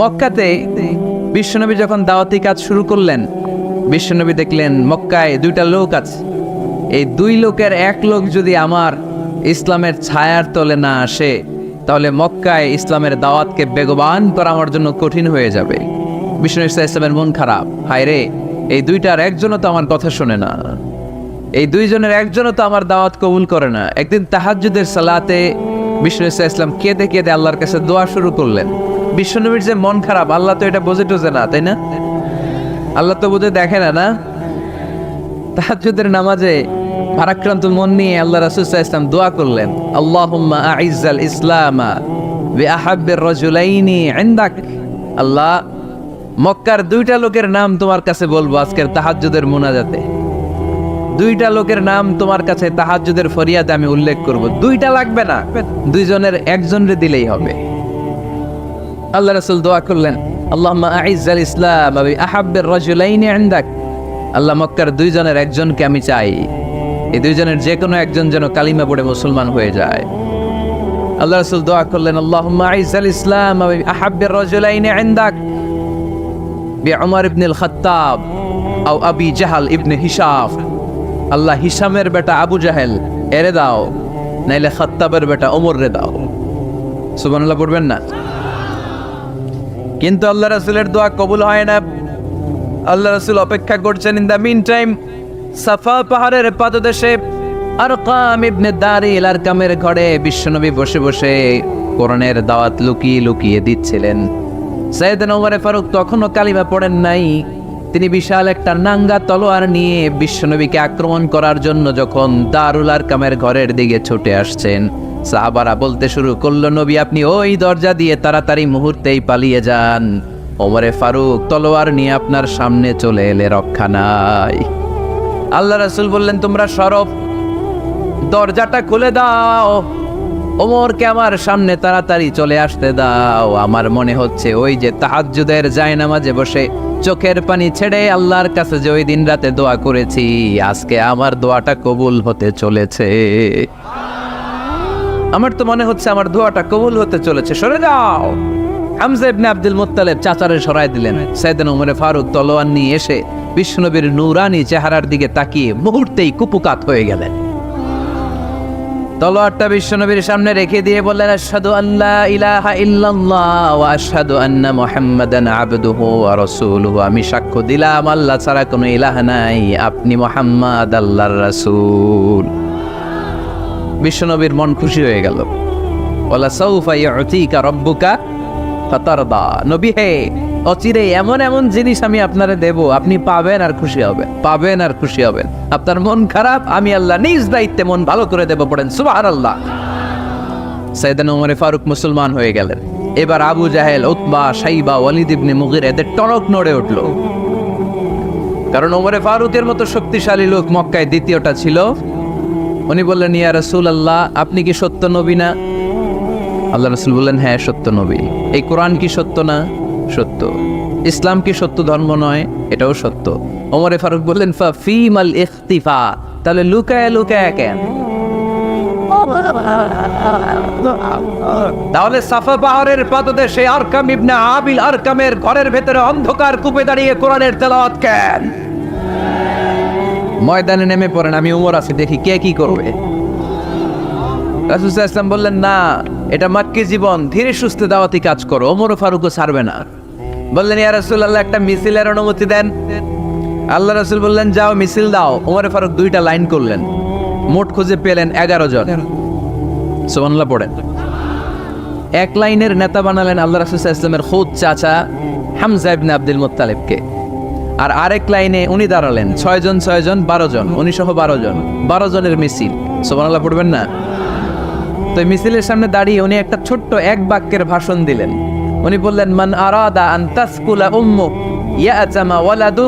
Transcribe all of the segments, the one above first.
মক্কাতে বিশ্বনবী যখন দাওয়াতি কাজ শুরু করলেন, বিশ্বনবী দেখলেন মক্কায় দুইটা লোক আছে। এই দুই লোকের এক লোক যদি আমার ইসলামের ছায়ার তলে না আসে, তাহলে মক্কায় ইসলামের দাওয়াতকে বেগবান করা আমার জন্য কঠিন হয়ে যাবে। বিশ্বনবী ইসলামের মন খারাপ, হায় রে, এই দুইটার একজনও তো আমার কথা শোনে না, এই দুইজনের একজনও তো আমার দাওয়াত কবুল করে না। একদিন তাহাজ্জুদের সালাতে বিশ্বনবী ইসলাম কেঁদে কেঁদে আল্লাহর কাছে দোয়া শুরু করলেন। বিশ্বনবীর যে মন খারাপ, আল্লাহ তো এটা বোঝে টোঝে না, তাই না? আল্লাহ তো বোঝে দেখে না। তাহাজ্জুদের নামাজে ভারাক্রান্ত মন নিয়ে আল্লাহ রাসূল সাল্লাল্লাহু আলাইহি ওয়াসাল্লাম দোয়া করলেন, আল্লাহুম্মা আইজ্জাল ইসলামা বিআহাব্বির রাজুলাইনি ইনদাক। আল্লাহ, মক্কার দুইটা লোকের নাম তোমার কাছে বলবো আজকের তাহাজ্জুদের মুনাজাতে। দুইটা লোকের নাম তোমার কাছে তাহাজ্জুদের ফরিয়াদে আমি উল্লেখ করব। দুইটা লাগবে না, দুইজনের একজনরে দিলেই হবে। আল্লাহ রাসূল দোয়া করলেন, আল্লাহুম্মা আইজ্জাল ইসলাম বিআহাব্বির রাজুলাইনি ইনদাক। আল্লাহ, মক্কার দুইজনের একজনকে আমি চাই, এই দুইজনের যে কোনো একজন যেন কালিমা পড়ে মুসলমান হয়ে যায়। আল্লাহ রাসূল দোয়া করলেন, আল্লাহুম্মা আইজ্জাল ইসলাম বিআহাব্বির রাজুলাইনি ইনদাক বিউমর ইবনুল খাত্তাব আও আবি জাহল ইবনে হিশাম। আল্লাহ, হিশামের বেটা আবু জাহেল এরে দাও, নাইলে খাত্তাবের বেটা ওমর রে দাও। সুবহানাল্লাহ পড়বেন না? কিন্তু আল্লাহ রাসূলের দোয়া কবুল হয় না। আল্লাহ রাসূল অপেক্ষা করছেন। ইন দ্য মিন টাইম সাফা পাহাড়ের পাদদেশে আরকাম ইবনে দারিল আরকামের ঘরে বিশ্বনবী বসে বসে কোরআনের দাওয়াত লুকিয়ে লুকিয়ে দিচ্ছিলেন। সাইয়েদনা ওমর ফারুক তখনও কালিমা পড়েন নাই। তিনি বিশাল একটা নাঙ্গা তলোয়ার নিয়ে বিশ্বনবীকে আক্রমণ করার জন্য যখন দারুল আরকামের ঘরের দিকে ছুটে আসছেন, সাহাবারা বলতে শুরু করলো, নবী আপনি ওই দরজা দিয়ে তাড়াতাড়ি মুহূর্তেই পালিয়ে যান, ওমরে ফারুক তলোয়ার নিয়ে আপনার সামনে চলে এলে রক্ষা নাই। আল্লাহ রাসূল বললেন, তোমরা সরব, দরজাটা খুলে দাও, ওমরকে আমার সামনে তাড়াতাড়ি চলে আসতে দাও। আমার মনে হচ্ছে ওই যে তাহাজ্জুদের জায়নামাজে বসে চোখের পানি ছেড়ে আল্লাহর কাছে যে ওই দিন রাতে দোয়া করেছি, আজকে আমার দোয়াটা কবুল হতে চলেছে। আমার তো মনে হচ্ছে আমার দোয়াটা কবুল হতে চলেছে, সরে যাও। হামজা ইবনে আব্দুল মুত্তালিব চাচারে সরায় দিলেন। সাইয়েদনা ওমর ফারুক তলোয়ার নিয়ে এসে বিশ্বনবীর নূরানি চেহারার দিকে তাকিয়ে মুহূর্তেই কুপুকাত হয়ে গেলেন। তলোয়ারটা বিশ্বনবীর সামনে রেখে দিয়ে বললেন, আশহাদু আল্লা ইলাহা ইল্লাল্লাহ ওয়া আশহাদু আন্না মুহাম্মাদান আবদুহু ওয়া রাসূলুহু। আমি সাক্ষ্য দিলাম আল্লাহ ছাড়া কোনো ইলাহ নাই, আপনি মুহাম্মদ আল্লাহর রাসূল। বিশ্বনবীর মন খুশি হয়ে গেল। ওয়ালা সাউফা ইউতিকা রাব্বুকা ফাতারদা। নবী হে, অচিরে এমন এমন জিনিস আমি আপনারে দেব, আপনি পাবেন আর খুশি হবেন, পাবেন আর খুশি হবেন। আপনার মন খারাপ, আমি আল্লাহ নিজ দায়িত্বে মন ভালো করে দেব। পড়েন সুবহানাল্লাহ। সাইয়েদনা ওমর ফারুক মুসলমান হয়ে গেলেন। এবার আবু জাহেল, উতবা, শাইবা, ওয়ালিদ ইবনে মুগীরা এদের টনক নড়ে উঠল। কারণ ওমর ফারুকের মতো শক্তিশালী লোক মক্কায় দ্বিতীয়টা ছিল। উনি বললেন, ইয়া রাসূলুল্লাহ, আপনি কি সত্য নবী না? আল্লাহ রাসূল বললেন, হ্যাঁ সত্য নবী। এই কোরআন কি সত্য না? সত্য। ইসলাম কি সত্য ধর্ম নয়? এটাও সত্য। ওমর ফারুক বললেন, ফা ফিমাল ইখতিফা, তাহলে লুকায় লুকায় কেন? তাহলে সাফা পাহাড়ের পাদদেশে আরকাম ইবনে আবিল আরকামের ঘরের ভেতরে অন্ধকার কূপে দাঁড়িয়ে কোরআনের তেলাওয়াত কেন? ময়দানে নেমে পড়েন, আমি ওমর আছি, দেখি কে কি করবে। রাসূল সাল্লাল্লাহু আলাইহি ওয়াসাল্লাম বললেন, না, এটা মাক্কি জীবন, ধীরে সুস্থে দাওয়াতি কাজ করো, ওমর ফারুকও ছাড়বে না। বললেন, ইয়া রাসূলুল্লাহ, একটা মিছিলের অনুমতি দেন। আল্লাহ রাসূল বললেন, যাও মিছিল দাও। ওমর ফারুক দুইটা লাইন করলেন, মোট খুঁজে পেলেন 11 জন। সুবহানাল্লাহ পড়েন। এক লাইনের নেতা বানালেন আল্লাহ রাসূল সাল্লাল্লাহু আলাইহি ওয়াসাল্লামের খুদ চাচা হামজা ইবনে আব্দুল মুত্তালিবকে। আর আরেক লাইনে উনি দাঁড়ালেন 6 জন 6 জন 12 জন, উনি সহ 12 জন, 12 জনের মিছিল। সুবহানাল্লাহ পড়বেন না? তো মিছিলের সামনে দাঁড়িয়ে উনি একটা ছোট্ট এক বাক্যের ভাষণ দিলেন। উনি বললেন, মান আরাদা আন তাসকুলা উম্মু ইয়াতামা ওয়ালাদু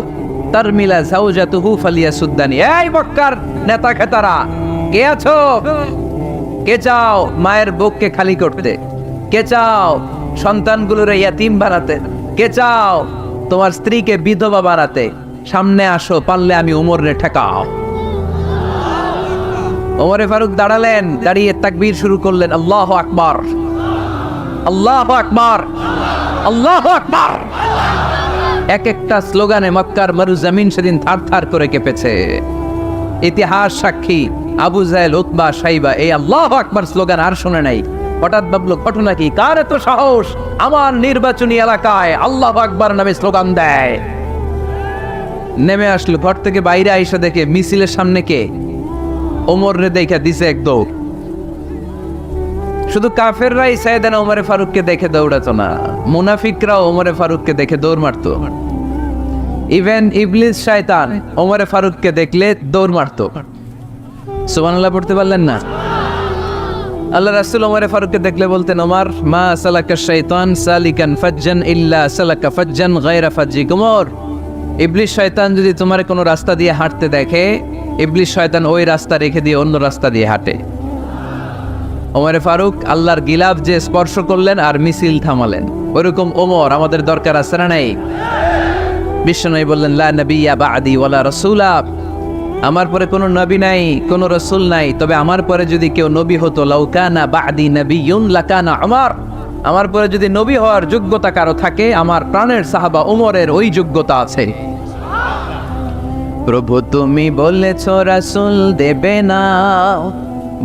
তারমিলা যাওজাতুহু ফালিয়াসুদ্দানি। এই মক্কার নেতা খেতারা, কে আছো? কে চাও মায়ের বুককে খালি করতে? কে চাও সন্তানগুলোরে ইয়াতিম বানাতে? কে চাও তোমার স্ত্রীকে বিধবা বানাতে? সামনে আসো, পারলে আমি ওমরে ঠেকাও। ওমরে ফারুক দাঁড়ালেন, দাঁড়িয়ে তাকবীর শুরু করলেন, আল্লাহু আকবার, আল্লাহু আকবার। আল্লাহু আকবার। এক একটা স্লোগানে মক্কার মরুজমিন সেদিন থারথার করে কেঁপেছে। ইতিহাস সাক্ষী, আবু জাহেল, উতবা, সাইবা এই আল্লাহু আকবার স্লোগান আর শুনে নাই। হঠাৎ ভাবলো ঘটনা কি, কার এত সাহস আমার নির্বাচনী এলাকায় আল্লাহু আকবার নামে স্লোগান দেয়। নেমে আসলো, ঘর থেকে বাইরে আইসা দেখে মিছিলের সামনে কে, ওমর রে দেখা দিছে এক দৌড়। শুধু কাফেররাই সাইয়েদনা ওমরে ফারুককে দেখে দৌড়াতো না, মুনাফিকরাও ওমরে ফারুককে দেখে দৌড় মারতো। ইভেন ইবলিস শয়তান ওমরে ফারুককে দেখলে দৌড় মারতো। সুবহানাল্লাহ পড়তে পারলেন না? আল্লাহ রাসূল ওমরে ফারুককে দেখলে বলতেন, ওমর মা সালাকা শাইতান সালিকান ফাজ্জান ইল্লা সালাকা ফাজ্জান গায়রা ফাজ্জিকুম। ওমর, ইবলিস শয়তান যদি তোমার কোনো রাস্তা দিয়ে হাঁটতে দেখে, ইবলিস শয়তান ওই রাস্তা রেখে দিয়ে অন্য রাস্তা দিয়ে হাঁটে। ওমরে ফারুক আল্লাহর গিলাফ যে স্পর্শ করলেন আর মিছিল থামালেন, ওরকম ওমর আমাদের দরকার আছে না নাই? বিশ্বনবী বললেন, লা নবিয়্যা বা'দি ওয়ালা রাসূলা, আমার পরে কোনো নবী নাই, কোনো রাসূল নাই, তবে আমার পরে যদি কেউ নবী হতো, লাউ কানা বা'দি নবিয়্যুন লাকানা উমর, আমার পরে যদি নবী হওয়ার যোগ্যতা কারো থাকে, আমার প্রাণের সাহাবা ওমরের ওই যোগ্যতা আছে। প্রভু তুমি বলেছ রাসূল দেবে না,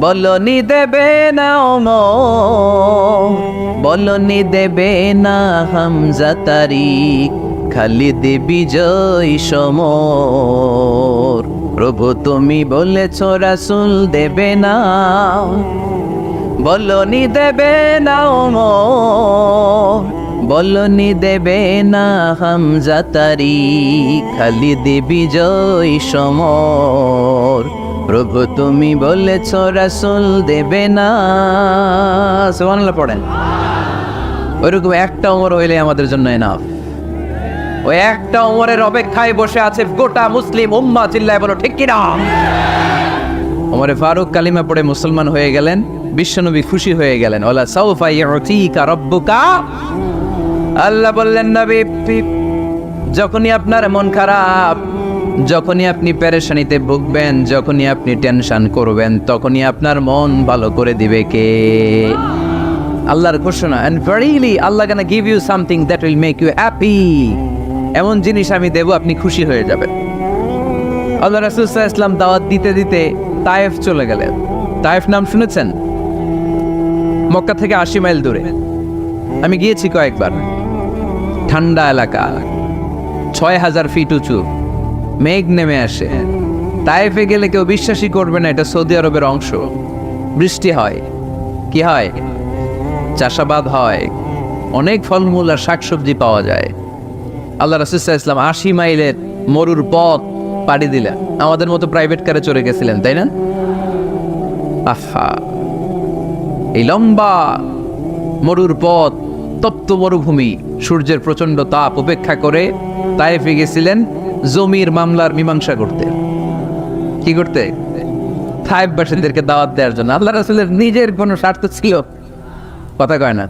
বলনি দেবে না ওমর, বলনি দেবে না হামজা তারিক, খালিদ বিজয় সমর। প্রভু তুমি বলেছ রাসূল দেবে না, বলনি দেবে না ওমর, বলনি দেবে না হামজা তারিক, খালিদ বিজয় সমর। প্রভু তুমি বলেছ রাসূল দেবে না। সুবহানাল্লাহ পড়েন। ওইরকম একটা ওমর হইলে আমাদের জন্য এনাফ। ওই একটা ওমরের অপেক্ষায় বসে আছে গোটা মুসলিম উম্মাহ, চিল্লায় বলো ঠিক কিনা? ওমরে ফারুক কালিমা পড়ে মুসলমান হয়ে গেলেন, বিশ্বনবী খুশি হয়ে গেলেন। ওয়ালা সাউফা ইউতিকা রাব্বুকা, আল্লাহ বললেন নবী, যখনই আপনার মন খারাপ, যখনই আপনি পেরেশানিতে ভুগবেন, যখনই আপনি টেনশন করবেন, তখনই আপনার মন ভালো করে দিবে কে? আল্লাহর ঘোষণা, and verily Allah gonna give you something that will make you happy, এমন জিনিস আমি দেব, আপনি খুশি হয়ে যাবেন। আল্লাহ রাসূল সাল্লাল্লাহু আলাইহি ওয়াসাল্লাম দাওয়াত দিতে দিতে তায়েফ চলে গেলেন। তায়েফ নাম শুনেছেন? মক্কা থেকে 80 মাইল দূরে। আমি গিয়েছি কয়েকবার। ঠান্ডা এলাকা, 6000 ফিট উঁচু, মেঘ নেমে আসে। তায়েফে গেলে কেউ বিশ্বাসই করবে না এটা সৌদি আরবের অংশ। বৃষ্টি হয়, কি হয়? চাষাবাদ হয়, অনেক ফলমূল আর শাকসবজি পাওয়া যায়। আল্লাহ রাসূল সাল্লাল্লাহু আলাইহি ওয়াসাল্লাম 80 মাইলের মরুর পথ পাড়ি দিলেন। আমাদের মতো প্রাইভেট কারে চড়ে গেছিলেন, তাই না? আহা, এই লম্বা মরুর পথ, তপ্ত মরুভূমি, সূর্যের প্রচন্ড তাপ উপেক্ষা করে তায়েফে গেছিলেন জমির মামলার মীমাংসা করতে। কি করতে? তায়েফবাসীদেরকে দাওয়াত দেওয়ার জন্য। আল্লাহ রাসূলের নিজের কোনো স্বার্থ ছিল? কথা কয় না।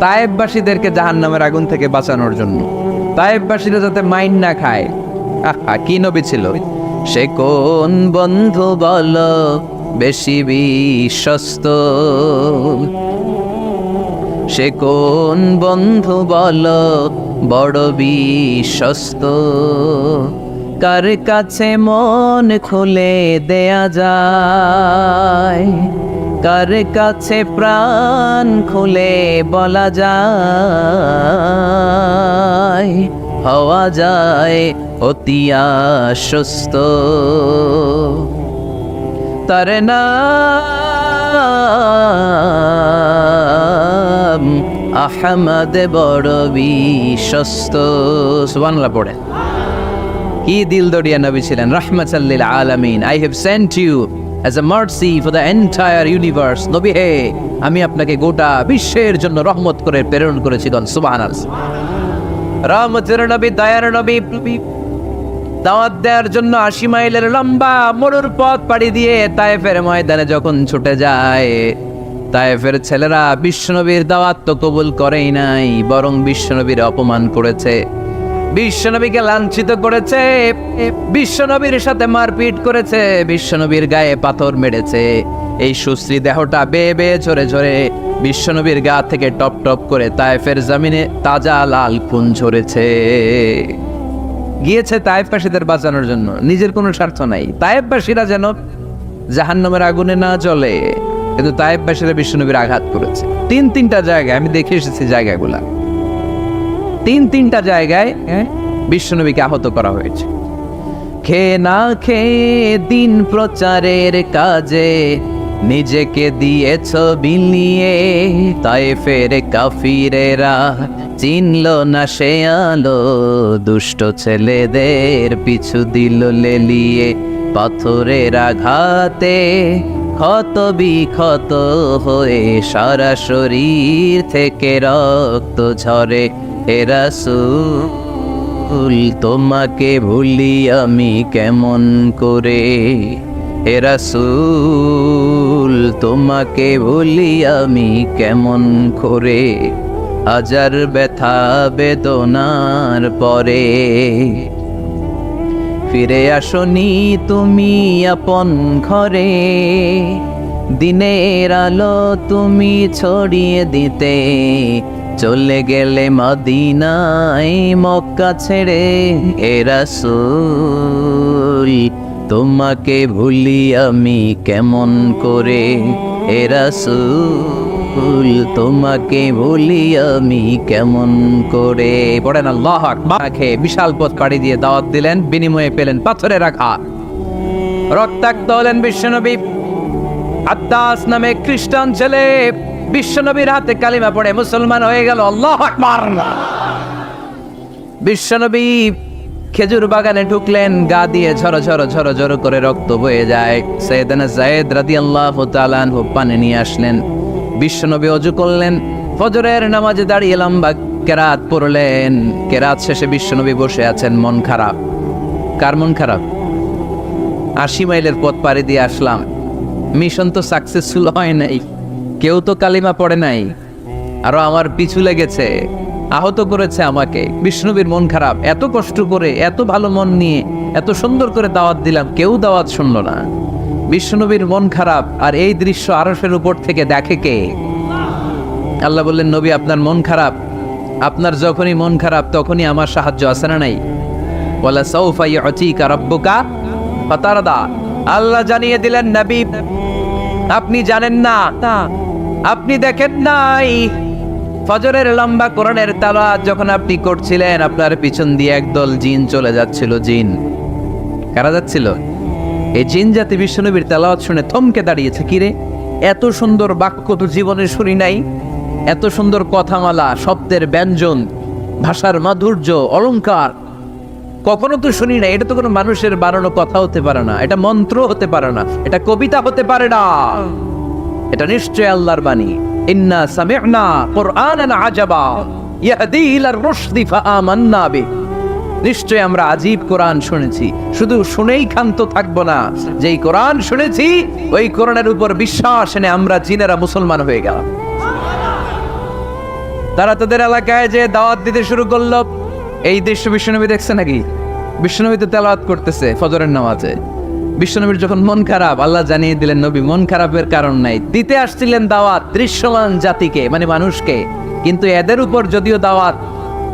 তায়েফবাসীদেরকে জাহান্নামের আগুন থেকে বাঁচানোর জন্য, তায়েফবাসীরা যাতে মাইন না খায়। আহা, কি নবী ছিল! সে কোন বন্ধু বল বেশি বিশ্বস্ত, সে কোন বন্ধু বল বড় বিশ্বস্ত, কার কাছে মন খুলে দেয়া যায়, কার কাছে প্রাণ খুলে বলা যায়, হওয়া যায় অতি আশ্বস্ত। তার নাম আহমদ বড় বিশ্বস্ত। সুবহানাল্লাহ পড়ে। কি দিলদরিয়া নবী ছিলেন, রাহমাতাল লিল আলামিন। I have sent you as a mercy for the entire universe. নবী হে, আমি আপনাকে গোটা বিশ্বের জন্য রহমত করে প্রেরণ করেছি। সুবহানাল্লাহ। রহমতের নবী, দয়ার নবী, দাওয়াত দেওয়ার জন্য 80 মাইলের লম্বা মরুর পথ পাড়ি দিয়ে তায়েফের ময়দানে যখন ছুটে যায়, তায়েফের ছেলেরা বিশ্বনবীর দাওয়াত তো কবুল করেই নাই, বরং বিশ্বনবীর অপমান করেছে, বিশ্বনবীকে লাঞ্ছিত করেছে, বিশ্বনবীর সাথে মারপিট করেছে, বিশ্বনবীর গায়ে পাথর মেরেছে। এই সুশ্রী দেহটা বেয়ে বেয়ে ঝরে ঝরে বিশ্বনবীর গা থেকে টপ টপ করে তায়েফের জমিনে তাজা লাল খুন ঝরেছে। গিয়েছে তায়েফবাসীদের বাঁচানোর জন্য, নিজের কোনো স্বার্থ নাই। তায়েফবাসীরা যেন জাহান্নামের আগুনে না জ্বলে, কিন্তু তায়েফবাসীরা বিশ্বনবীর আঘাত করেছে। তিনটা জায়গায় আমি দেখে এসেছি জায়গাগুলা, তিনটা জায়গায় বিশ্বনবীকে আহত করা হয়েছে। খেয়ে না খেয়ে দিন প্রচারের কাজে নিজেকে দিয়েছ বিলিয়ে, তায়েফের কাফিরেরা চিনল না সে আলো, দুষ্ট ছেলেদের পিছু দিল লেলিয়ে। পাথরের আঘাতে ক্ষত বিক্ষত হয়ে সারা শরীর থেকে রক্ত ঝরে। হে রাসূল তোমাকে ভুলি আমি কেমন করে, হে রাসূল তোমাকে ভুলি আমি কেমন করে। হাজার ব্যথা বেদনার পরে ফিরে আসনি তুমি আপন ঘরে, দিনের আলো তুমি ছড়িয়ে দিতে চলে গেলে মদিনায় মক্কা ছেড়ে। হে রাসূল তোমাকে ভুলি আমি কেমন করে, হে রাসূল তোমাকে ভুলি আমি কেমন করে। পড়েন আল্লাহু আকবার। বিশাল পথ পাড়ি দিয়ে দাওয়াত দিলেন, বিনিময়ে পেলেন পাথরের আঘাত। রক্তাক্ত হলেন বিশ্বনবী। আদ্দাস নামে খ্রিস্টান ছেলে বিশ্বনবীর হাতে কালিমা পড়ে মুসলমান হয়ে গেল। আল্লাহু আকবার। বিশ্বনবী খেজুর বাগানে ঢুকলেন, গা দিয়ে ঝরো ঝরো ঝরো ঝরো করে রক্ত বয়ে যায়। সাইয়েদনা যায়েদ রাদিয়াল্লাহু তাআলা আনহু পানি নিয়ে আসলেন। বিশ্বনবী ওযু করলেন, ফজরের নামাজে দাঁড়িয়ে লম্বা কেরাত পড়লেন। কেরাত শেষে বিশ্বনবী বসে আছেন, মন খারাপ। কার মন খারাপ? 80 মাইলের পথ পাড়ি দিয়ে আসলাম, মিশন তো সাকসেসফুল হয় নাই, কেউ তো কালিমা পড়ে নাই, আরো আমার পিছু লেগেছে, আহত করেছে আমাকে। বিষ্ণুবীর মন খারাপ। এত কষ্ট করে, এত ভালো মন নিয়ে, এত সুন্দর করে দাওয়াত দিলাম, কেউ দাওয়াত শুনল না। বিষ্ণুবীর মন খারাপ। আর এই দৃশ্য আরশের উপর থেকে দেখে কে? আল্লাহ বললেন, নবী আপনার মন খারাপ, আপনার যখনই মন খারাপ তখনই আমার সাহায্য আছে না নাই? ওয়ালা সাউফা ইউতিকা রাব্বুকা ফাতারদা। আল্লাহ জানিয়ে দিলেন, নবী আপনি জানেন না, আপনি দেখেন নাই, ফজরের লম্বা কোরআনের তেলাওয়াত যখন আপনি করছিলেন, আপনার পিছন দিয়ে একদল জিন চলে যাচ্ছিল। জিন কারা যাচ্ছিল? এই জিন জাতি বিশ্বনবীর তেলাওয়াত শুনে থমকে দাঁড়িয়েছে। কিরে, এত সুন্দর বাক্য তো জীবনে শুনি নাই, এত সুন্দর কথামালা, শব্দের ব্যঞ্জন, ভাষার মাধুর্য, অলংকার কখনো তো শুনি না। এটা তো কোনো মানুষের বানানো কথা হতে পারে না, এটা মন্ত্র হতে পারে না, এটা কবিতা হতে পারে না, এটা নিশ্চয় আল্লাহর বাণী। ইন্না সামি'না কুরআনান আজাবা ইয়াহদি ইলার রুশদি ফাআমান্না বিহি। নিশ্চয় আমরা আজীব কোরআন শুনেছি, শুধু শুনেই ক্ষান্ত থাকবো না, যেই কোরআন শুনেছি ওই কোরআনের উপর বিশ্বাস এনে আমরা জিনেরা মুসলমান হয়ে গেলাম। তারা তাদের এলাকায় যে দাওয়াত দিতে শুরু করলো। এই দৃশ্য বিশ্বনবী দেখছে নাকি? বিশ্বনবী তো তেলাওয়াত করতেছে ফজরের নামাজে। বিশ্বনবীর যখন মন খারাপ, আল্লাহ জানিয়ে দিলেন, নবী মন খারাপের কারণ নাই, দিতে আসছিলেন দাওয়াত দৃশ্যমান জাতিকে, মানে মানুষকে। কিন্তু এদের উপর যদিও দাওয়াত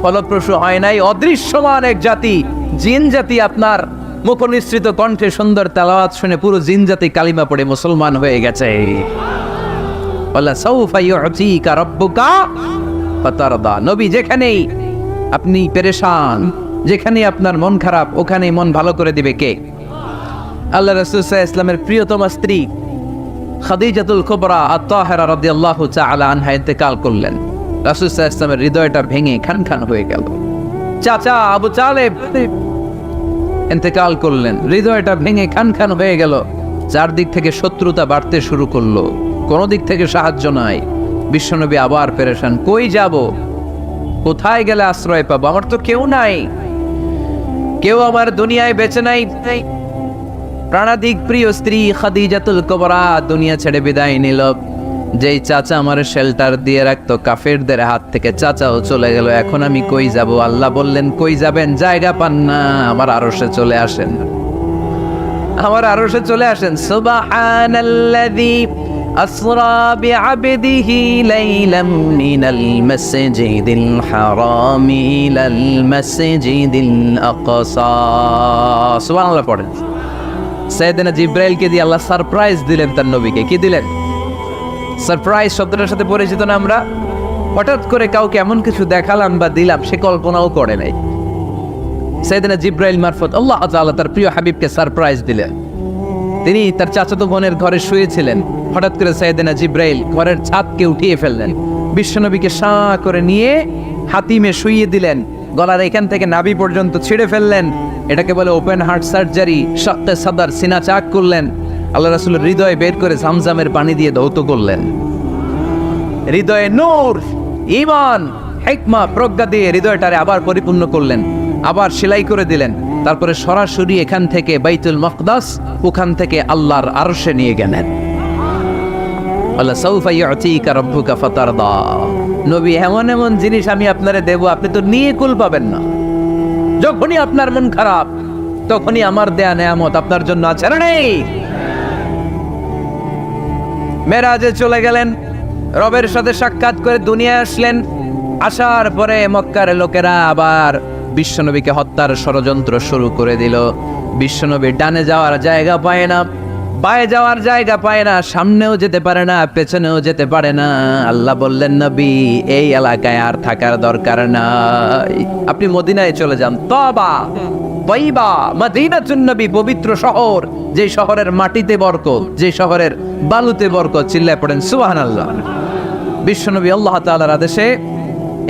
ফলপ্রসূ হয় নাই, অদৃশ্যমান এক জাতি, জিন জাতি আপনার মুখনিসৃত কণ্ঠে সুন্দর তেলাওয়াত শুনে পুরো জিন জাতি কালিমা পড়ে মুসলমান হয়ে গেছে। ওয়ালা সাউফা ইউতিকা রাব্বুকা ফাতারদা। নবী যেখানেই আপনি পেরেশান, যেখানে আপনার মন খারাপ, ওখানেই মন ভালো করে দিবে কে? আল্লাহ রাসূল সাল্লাল্লাহু আলাইহি ওয়াসাল্লামের প্রিয়তমা স্ত্রী খাদিজাতুল কুবরা আত-তাহেরা রাদিয়াল্লাহু তাআলা আনহা ইন্তেকাল করলেন। রাসূল সাল্লাল্লাহু আলাইহি ওয়াসাল্লামের হৃদয়টা ভেঙে খান খান হয়ে গেল। চাচা আবু তালেব ইন্তেকাল করলেন, হৃদয়টা ভেঙে খান খান হয়ে গেল। চারদিক থেকে শত্রুতা বাড়তে শুরু করলো, কোনো দিক থেকে সাহায্য নাই। বিশ্বনবী আবার পেরেশান, কই যাব, কোথায় গেলে আশ্রয় পাবো? আমার তো কেউ নাই, কেউ আমার দুনিয়ায় বেঁচে নাই। প্রাণাধিক প্রিয় স্ত্রী খাদিজাতুল কুবরা দুনিয়া ছেড়ে বিদায় নিল। যেই চাচা আমার শেল্টার দিয়ে রাখতো কাফেরদের হাত থেকে, চাচাও চলে গেল। এখন আমি কই যাব? আল্লাহ বললেন, কই যাবেন? জায়গা পান না, আমার আরশে চলে আসেন। আমার আরশে চলে আসেন। সুবহানাল্লাযী আসরা বিআবদিহি লাইলাম মিনাল মাসজিদিল হারামি ইলাল মাসজিদিল আকসা। সুবহানাল্লাহ পড়েন। সাইয়েদনা জিব্রাইলকে দিয়ে আল্লাহ সারপ্রাইজ দিলেন তার নবীকে। কি দিলেন? সারপ্রাইজ শব্দটার সাথে পরিচিত না আমরা? হঠাৎ করে কাউকে এমন কিছু দেখালাম বা দিলাম সে কল্পনাও করে নাই। সাইয়েদনা জিব্রাইল মারফত আল্লাহ তাআলা তার প্রিয় হাবিবকে সারপ্রাইজ দিলেন। তিনি তার চাচাতো বোনের ঘরে শুয়েছিলেন, হঠাৎ করে সাইয়েদনা জিব্রাইল ঘরের ছাদকে উঠিয়ে ফেললেন, বিশ্বনবীকে সাঁ করে নিয়ে হাতিমে শুইয়ে দিলেন, গলার এখান থেকে নাভি পর্যন্ত ছিঁড়ে ফেললেন। এটাকে বলে ওপেন হার্ট সার্জারি। শাক্কে সাদার, সিনা চাক করলেন। আল্লাহ রাসূলের হৃদয় বের করে জামজামের পানি দিয়ে ধৌত করলেন। হৃদয়ে নূর, ঈমান, হিকমা, প্রজ্ঞা দিয়ে হৃদয়টারে আবার পরিপূর্ণ করলেন, আবার সেলাই করে দিলেন। তারপরে সরাসরি এখান থেকে বাইতুল মাকদাস, ওখান থেকে আল্লাহর আরশে নিয়ে গেলেন। আল্লাহ সাউফা ইউতিকা রাব্বুকা ফাতারদা। নবী, এমন এমন জিনিস আমি আপনারে দেব, আপনি তো নিয়ে কুল পাবেন না। যখনই আপনার মন খারাপ, তখনই আমার দেয়া নেয়ামত আপনার জন্য আছে না নেই? মেরাজে চলে গেলেন, রবের সাথে সাক্ষাৎ করে দুনিয়ায় আসলেন। আসার পরে মক্কার লোকেরা আবার বিশ্বনবীকে হত্যার ষড়যন্ত্র শুরু করে দিল। বিশ্বনবী ডানে যাওয়ার জায়গা পায় না, বায়ে যাওয়ার জায়গা পায় না, সামনেও যেতে পারে না, পেছনেও যেতে পারে না। আল্লাহ বললেন, নবী এই এলাকায় আর থাকার দরকার নাই, আপনি মদিনায় চলে যান। তবা তয়্যিবা, মদিনাতুন নবী, পবিত্র শহর, যে শহরের মাটিতে বরকত, যে শহরের বালুতে বরকত। চিল্লায় পড়েন সুবহানাল্লাহ। বিশ্বনবী আল্লাহ তাআলার আদেশে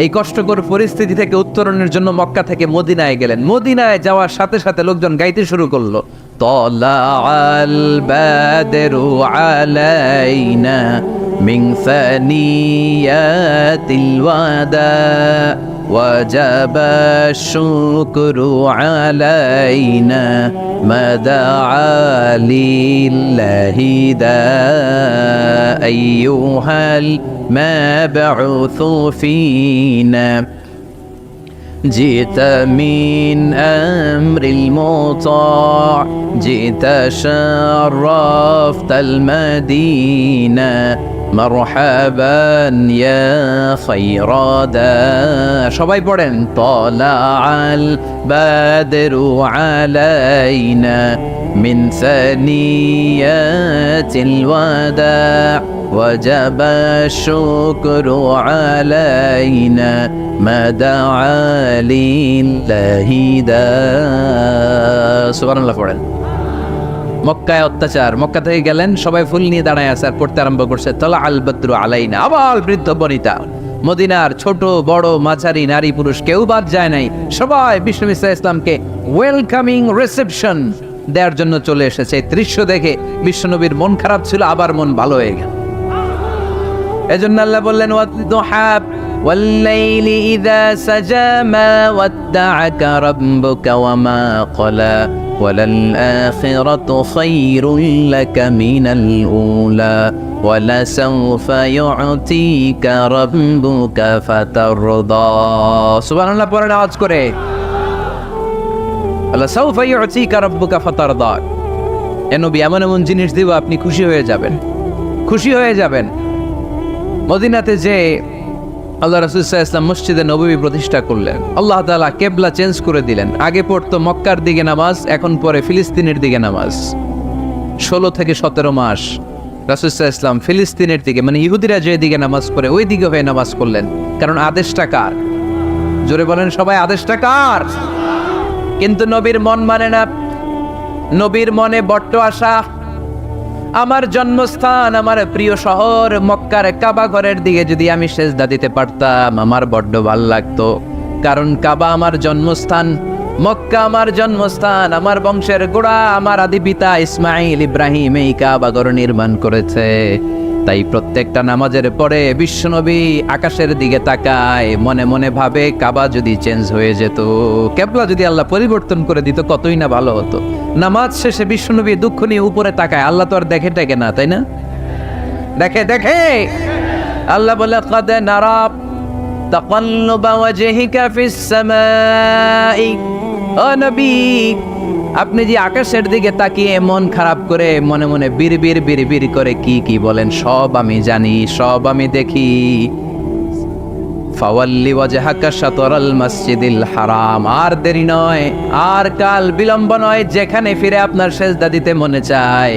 এই কষ্টকর পরিস্থিতি থেকে উত্তরণের জন্য মক্কা থেকে মদিনায় গেলেন। মদিনায় যাওয়ার সাথে সাথে লোকজন গাইতে শুরু করলো, তালাআল বাদরু আলাইনা মিন সানিয়াতিল ওয়াদা ওয়াজাবা শুকরু আলাইনা মাদাআ লিল্লাহি দা আইয়ুহাল مبعوث فينا جئت من أمر المطاع جئت شرفت المدينة مرحبا يا خير دا সবাই পড়েন طلع البدر علينا من ثنيات الوداع وجب الشكر علينا ما دعا لله دا সুবহানাল্লাহ পড়েন। মক্কায় অত্যাচার, মক্কা থেকে গেলেন, সবাই ফুল নিয়ে দাঁড়ায় আছে আর পড়তে আরম্ভ করছে, তালা আল বদরু আলাইনা। আবার বৃদ্ধ বনিতা, মদিনার ছোট বড় মাঝারি নারী পুরুষ কেউ বাদ যায় নাই, সবাই বিষ্ণু ইসলামকে ওয়েলকামিং রিসেপশন দেওয়ার জন্য চলে এসেছে। এই দৃশ্য দেখে বিশ্বনবীর মন খারাপ ছিল, আবার মন ভালো হয়ে গেল। এজন্য আল্লাহ বললেন, ওয়াদ-দুহা ওয়াল-লাইলি ইযা সাজা মা ওয়াদ্দাআকা রাব্বুকা ওয়া মা ক্বালা ওয়ালাল-আখিরাতু খায়রুল লাকা মিনাল উলা ওয়ালাসাউফা ইউতিকা রাব্বুকা ফাতারদা। সুবহানাল্লাহ পড়েন আওয়াজ করে, ওয়ালাসাউফা ইউতিকা রাব্বুকা ফাতারদা। এ নবী, এমন এমন জিনিস দিব আপনি খুশি হয়ে যাবেন, খুশি হয়ে যাবেন। মদিনাতে যে আল্লাহ রাসূল সাল্লাল্লাহু আলাইহি ওয়াসাল্লাম মসজিদে নববী প্রতিষ্ঠা করলেন, আল্লাহ তাআলা কিবলা চেঞ্জ করে দিলেন। আগে পড়তো মক্কার দিকে নামাজ, এখন পড়ে ফিলিস্তিনের দিকে নামাজ। 16 থেকে 17 মাস রাসূল সাল্লাল্লাহু আলাইহি ওয়াসাল্লাম ফিলিস্তিনের দিকে, মানে ইহুদিরা যে দিকে নামাজ পড়ে ওই দিকে হয়ে নামাজ করলেন। কারণ আদেশটা কার? জোরে বলেন সবাই, আদেশটা কার? কিন্তু নবীর মন মানে না। নবীর মনে বড্ড আশা, আমার জন্মস্থান, আমার প্রিয় শহর মক্কার কাবা ঘরের দিকে যদি আমি সেজদা দিতে পারতাম আমার বড্ড ভাল লাগতো। কারণ কাবা আমার জন্মস্থান, মক্কা আমার জন্মস্থান, আমার বংশের গোড়া, আমার আদি পিতা ইসমাইল ইব্রাহিম এই কাবা ঘর নির্মাণ করেছে। তাই প্রত্যেকটা নামাজের পরে বিশ্বনবী আকাশের দিকে তাকায়, মনে মনে ভাবে কাবা যদি চেঞ্জ হয়ে যেত, কিবলা যদি আল্লাহ পরিবর্তন করে দিত কতই না ভালো হতো। নামাজ শেষে বিশ্বনবী দুঃখ নিয়ে উপরে তাকায়, আল্লাহ তো আর দেখে টেকে না, তাই না? দেখে দেখে। আল্লাহ বলে, কাদ নারা তাকাল্লুবা ওয়াজহিকা ফিস সামাই। ও নবী, আপনি যে আকাশের দিকে তাকিয়ে মন খারাপ করে মনে মনে বিড়বিড় বিড়বিড় করে কি বলেন, সব আমি জানি, সব আমি দেখি। ফাওয়াল্লি ওয়াজহাকা শাতরাল মসজিদিল হারাম। আর দেরি নয়, আর কাল বিলম্ব নয়, যেখানে ফিরে আপনার সেজদা দিতে মনে চায়,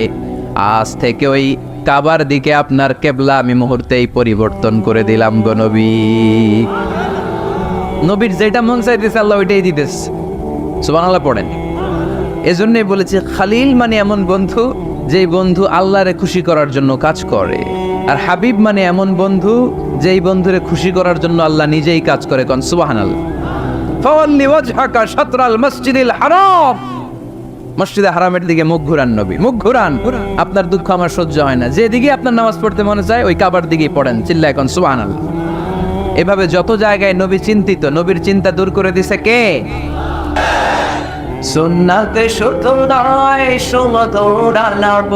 আজ থেকে ওই কাবার দিকে আপনার কেবলা আমি মুহূর্তেই পরিবর্তন করে দিলাম গো নবী। নবীর যেটা মন চাইতেছে আল্লাহ ওইটাই দিতেছে। সুবহানাল্লাহ পড়েন। এজন্যই বলেছে খালিল মানে এমন বন্ধু যেই বন্ধু আল্লাহরে খুশি করার জন্য কাজ করে, আর হাবিব মানে এমন বন্ধু যেই বন্ধুরে খুশি করার জন্য আল্লাহ নিজেই কাজ করে। কোন সুবহানাল্লাহ। ফাওয়াল্লি ওয়াজহাকা শাতরাল মসজিদিল হারাম। মসজিদে হারামের দিকে মুখ ঘুরান নবী, মুখ ঘুরান। আপনার দুঃখ আমার সহ্য হয় না, যেদিকে আপনার নামাজ পড়তে মনে চায় ওই কাবার দিকেই পড়েন, চিল্লায় কোন সুবহানাল্লাহ। এভাবে যত জায়গায় নবী চিন্তিত, নবীর চিন্তা দূর করে দিছে কে? সুন্নাতে শুধু নয় সুমধুরালাপ,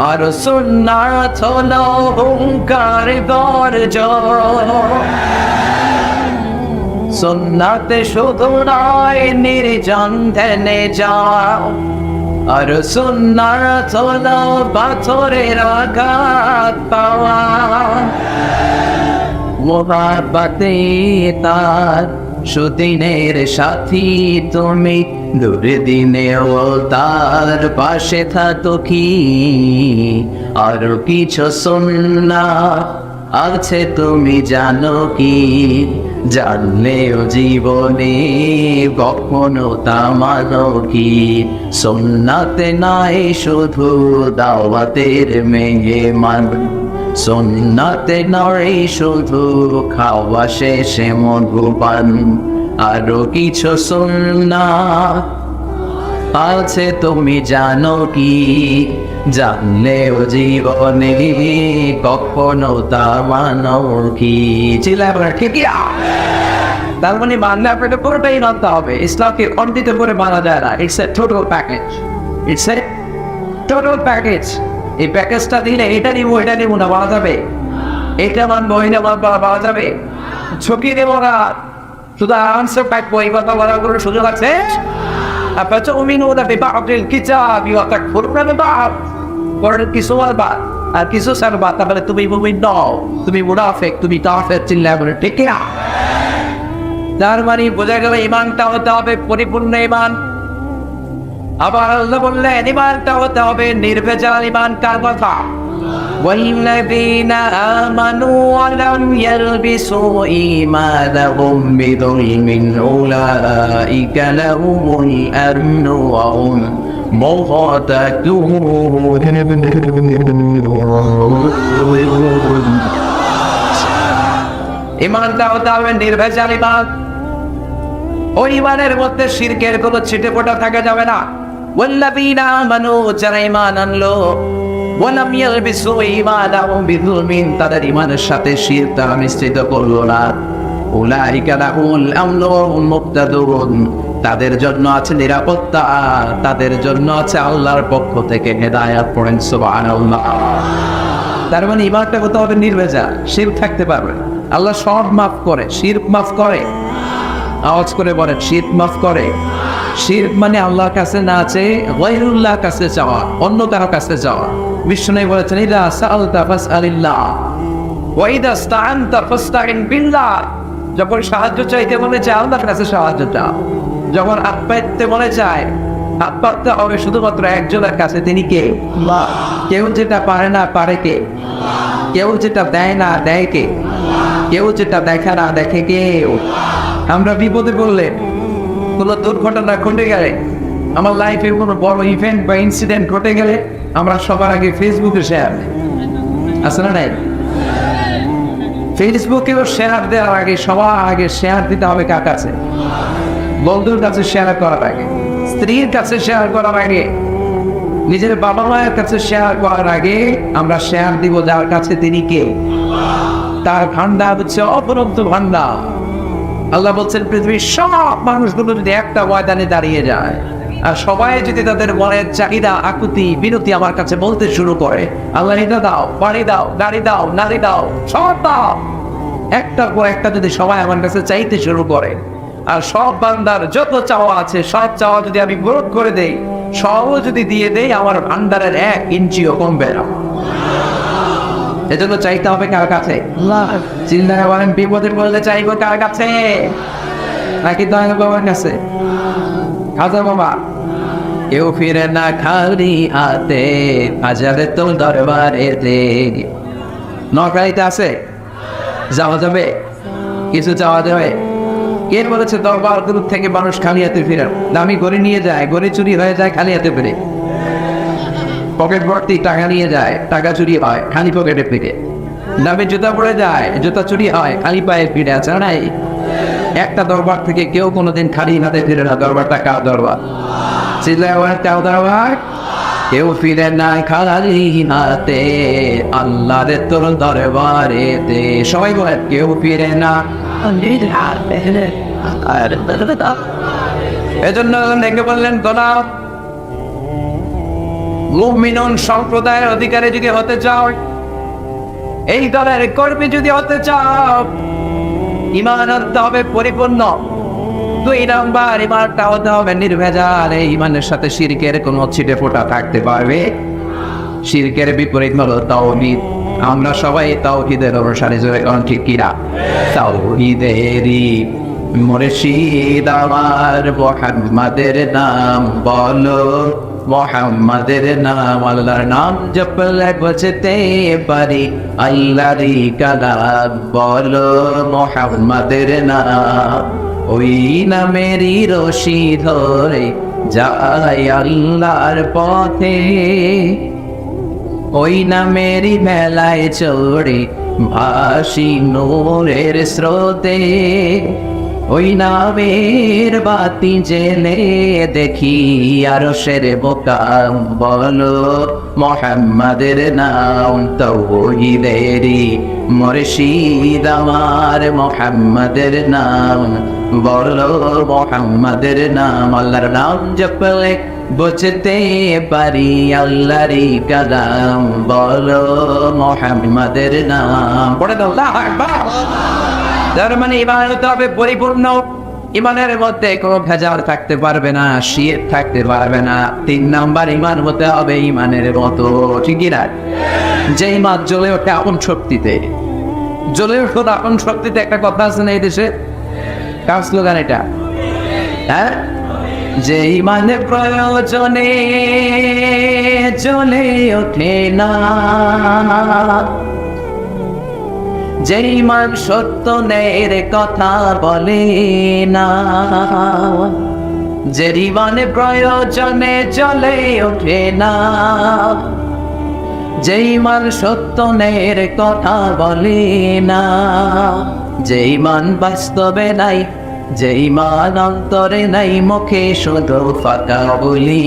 আর সুন্নাত হলো হুঙ্কার বর্জন। সুন্নাতে শুধু নয় নির্জন ধ্যানে যাও, আর সুন্নাত হলো পাথরের আঘাত পাওয়া। মোহাব্বতে তার সুদিনের সাথী তুমি, দুর্দিনেও তার পাশে থাকো কি। আর কিছু সুন্নাত আছে তুমি জানো কি, জানলেও জীবনে কখনো তা মানো কি। সুন্নাতে নাই শুধু দাওয়াতের মেহমান, সুন্নাতে নয় শুধু খাওয়া শেষে মধুপান। আরো কিছু সুন্নাত আছে তুমি জানো কি, জানলেও জীবনে কখনো তা মানো কি। চিল্লায় বলেন ঠিক না? তার মানে মানলে আপনাকে পুরোটাই মানতে হবে। ইসলামকে অন্তিত করে মানা যায় না। It's a total package, it's a total package. এই প্যাকেজটা দিলে এটা নিবো এটা নিবো না বলা যাবে, এটা মানবো এটা মানবো বলা যাবে, ঝুঁকি দেবো না, শুধু আনসার পাইবো এই কথা বলার কোনো সুযোগ আছে? أفتؤمنون ببعض الكتاب وتكفرون ببعض। কিছু মানবা আর কিছু ছাড়বা, তাহলে তুমি মুমিন নও, তুমি মুনাফিক, তুমি কাফের। চিল্লায় বলে ঠিক না? তার মানে বোঝা গেল ঈমানটা হতে হবে পরিপূর্ণ ঈমান। আবার আল্লাহ বললেন ঈমানটা হতে হবে নির্ভেজাল ঈমান। কার কথা? والذين آمنوا ولم يلبسوا إيمانهم بظلم أولئك لهم الأمن وهم مهتدون। ঈমানটা হতে হবে নির্ভেজাল ঈমান। ওই ঈমানের মধ্যে শিরকের কোনো ছিটে ফোঁটা থাকা যাবে না। والذين آمنوا যারা ঈমান আনলো, ওয়ালাম ইয়ালবিসু ঈমানাহুম বিযুলমিন তাদের ঈমানের সাথে শিরক তারা মিশ্রিত করলো না, উলাইকা লাহুমুল আমনু ওয়া হুম মুহতাদুন তাদের জন্য আছে নিরাপত্তা, তাদের জন্য আছে আল্লাহর পক্ষ থেকে হেদায়েত। পড়েন সুবহানাল্লাহ। তার মানে ঈমানটা হতে হবে নির্ভেজাল, শিরক থাকতে পারবে। আল্লাহ সব মাফ করে, শিরক মাফ করে। আওয়াজ করে বলেন শিরক মাফ করে। শিরক মানে আল্লাহর কাছে না চেয়ে গায়রুল্লাহর কাছে চাওয়া, অন্য কারো কাছে চাওয়া। বিষ্ণু বলেছেন ইদা সাআলতা ফাসআলিল্লাহ ওয়া ইদা ইসতাআনতা ফাসতাইন বিল্লাহ। যখন সাহায্য চাইতে মনে চায় আল্লাহর কাছে সাহায্য চাও, যখন আত্মাইতে মনে চায় আত্মাতে হবে শুধুমাত্র একজনের কাছে, তিনি কে? আল্লাহ। কেউ যেটা পারে না পারে কে? কেউ যেটা দেয় না দেয় কে? কেউ যেটা দেখে না দেখে কে? আমরা বিপদে পড়লে, কোনো দুর্ঘটনা ঘটে গেলে, আমার লাইফে কোনো বড় ইভেন্ট বা ইনসিডেন্ট ঘটে গেলে আমরা সবার আগে ফেসবুকে শেয়ার দিই, আছে না নাই? ফেসবুকেও শেয়ার দেওয়ার আগে সবার আগে শেয়ার দিতে হবে কার কাছে? বন্ধুর কাছে শেয়ার করার আগে, স্ত্রীর কাছে শেয়ার করার আগে, নিজের বাবা মায়ের কাছে শেয়ার করার আগে আমরা শেয়ার দিব যার কাছে তিনি কে? তার ভান্ডার হচ্ছে অপরন্ত ভান্ডার। আল্লাহ বলছেন পৃথিবীর সব মানুষগুলো যদি একটা ময়দানে দাঁড়িয়ে যায় আর সবাই যদি তাদের মনের চাহিদা আকুতি বিনতি আমার কাছে বলতে শুরু করে, আল্লাহ এটা দাও, বাড়ি দাও, গাড়ি দাও, নারী দাও, সব দাও, একটার পর একটা যদি সবাই আমার কাছে চাইতে শুরু করে, আর সব বান্দার যত চাওয়া আছে সব চাওয়া যদি আমি পূরণ করে দেই, সবও যদি দিয়ে দেই, আমার ভান্ডারের 1 ইঞ্চিও কমবে না। এজন্য চাইতে হবে কার কাছে? চিন্তা করেন, বিপদে পড়লে চাইবো কার কাছে? নাকি দয়াল বাবার কাছে? খাজা বাবা কেউ ফিরে না খালি হাতে, হাজারে তোর দরবারেতে। নকরাইতে আছে, যাওয়া যাবে? কিছু চাওয়া যাবে? কে বলেছে দরবার থেকে মানুষ খালি হাতে ফিরে? দামি গড়ি নিয়ে যায়, গড়ি চুরি হয়ে যায়, খালি হাতে ফিরে। পকেট ভর্তি টাকা নিয়ে যায়, টাকা চুরি হয়, খালি পকেটে ফিরে। দামি জুতা পরে যায়, জুতা চুরি হয়, খালি পায়ে ফিরে। আছে নাই? একটা দরবার থেকে কেউ কোনোদিন খালি হাতে ফিরে না। দরবারটা কার দরবার? কার দরবার? কেউ ফিরে না খালি হাতে, আল্লাহর তোর দরবারেতে। সবাই বলে কেউ ফিরে না। এজন্য দেখে বললেন, গোলাম মুমিনুন সম্প্রদায়ের অধিকারী যদি হতে চাও, এই দলের কর্মী যদি হতে চাও, ঈমান আনতে হবে পরিপূর্ণ। 2 নাম্বার, ঈমানটা হতে হবে নির্ভেজাল। এই ঈমানের সাথে শিরকের কোনো ছিটে ফোঁটা থাকতে পারবে? শিরকের বিপরীত হলো তাওহীদ। আমরা সবাই তাওহীদের অনুসারী, জোরে কোন ঠিক কিনা? তাওহীদেরই মুর্শিদ আমার, মুহাম্মাদের নাম বলো, মুহাম্মাদের নাম। আল্লাহর নাম জপলে বুঝতে পারি, আল্লাহরই কালাম বলো, মুহাম্মাদের নাম। ওই নামেরই রশি ধরে যাই আল্লাহর পথে, ওই নামেরই মেলায় চড়ে ভাসি নূরের স্রোতে। ওই নামের বাতি জেলে দেখি আরশের মোকাম বলো, মুহাম্মাদের নাম। তাওহীদেরই মুর্শিদ আমার, মুহাম্মাদের নাম বলো, মুহাম্মাদের নাম। আল্লাহর নাম জপলে বুঝতে পারি, আল্লাহরই কালাম বলো, মুহাম্মাদের নাম। পড়ে দাও আল্লাহু আকবার। তার মানে ঈমান হতে হবে পরিপূর্ণ। ঈমানের মধ্যে কোনো ভেজাল থাকতে পারবে না, শিরক থাকতে পারবে না। 3 নাম্বার, ঈমান হতে হবে ঈমানের মতো, ঠিক না? যে ঈমান জ্বলে ওঠে আপন শক্তিতে, জ্বলে ওঠে আপন শক্তিতে। একটা কথা আছে না এই দেশে, কার স্লোগান এটা? হ্যাঁ, যে ঈমানে প্রয়োজনে জ্বলে ওঠে না, যে ঈমান সত্য ন্যায়ের কথা বলে না, যে ঈমানে প্রয়োজনে জ্বলে ওঠে না, যে ঈমান সত্য ন্যায়ের কথা বলে না, যে ঈমান বাস্তবে নাই, যে ঈমান অন্তরে নাই, মুখে শুধু ফাঁকা বলি,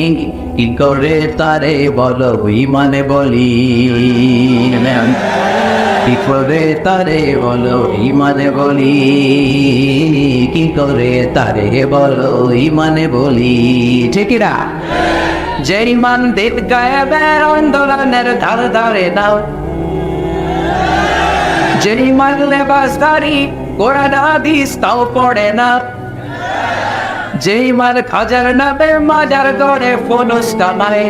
কি করে তারে বলো ঈমানে বলি? কি করে তারে বলো ঈমানে বলি? কি করে তারে বলো ঈমানে বলি? ঠিক না? যে ঈমান দিত গায়েবের আন্দোলনের ধারে ধারে নাও, যে ঈমান লেবাসদারি কোরআন হাদিস তাও পড়ে না, যে ঈমান খাজার নামে মাজার গড়ে ফুনুস কামায়,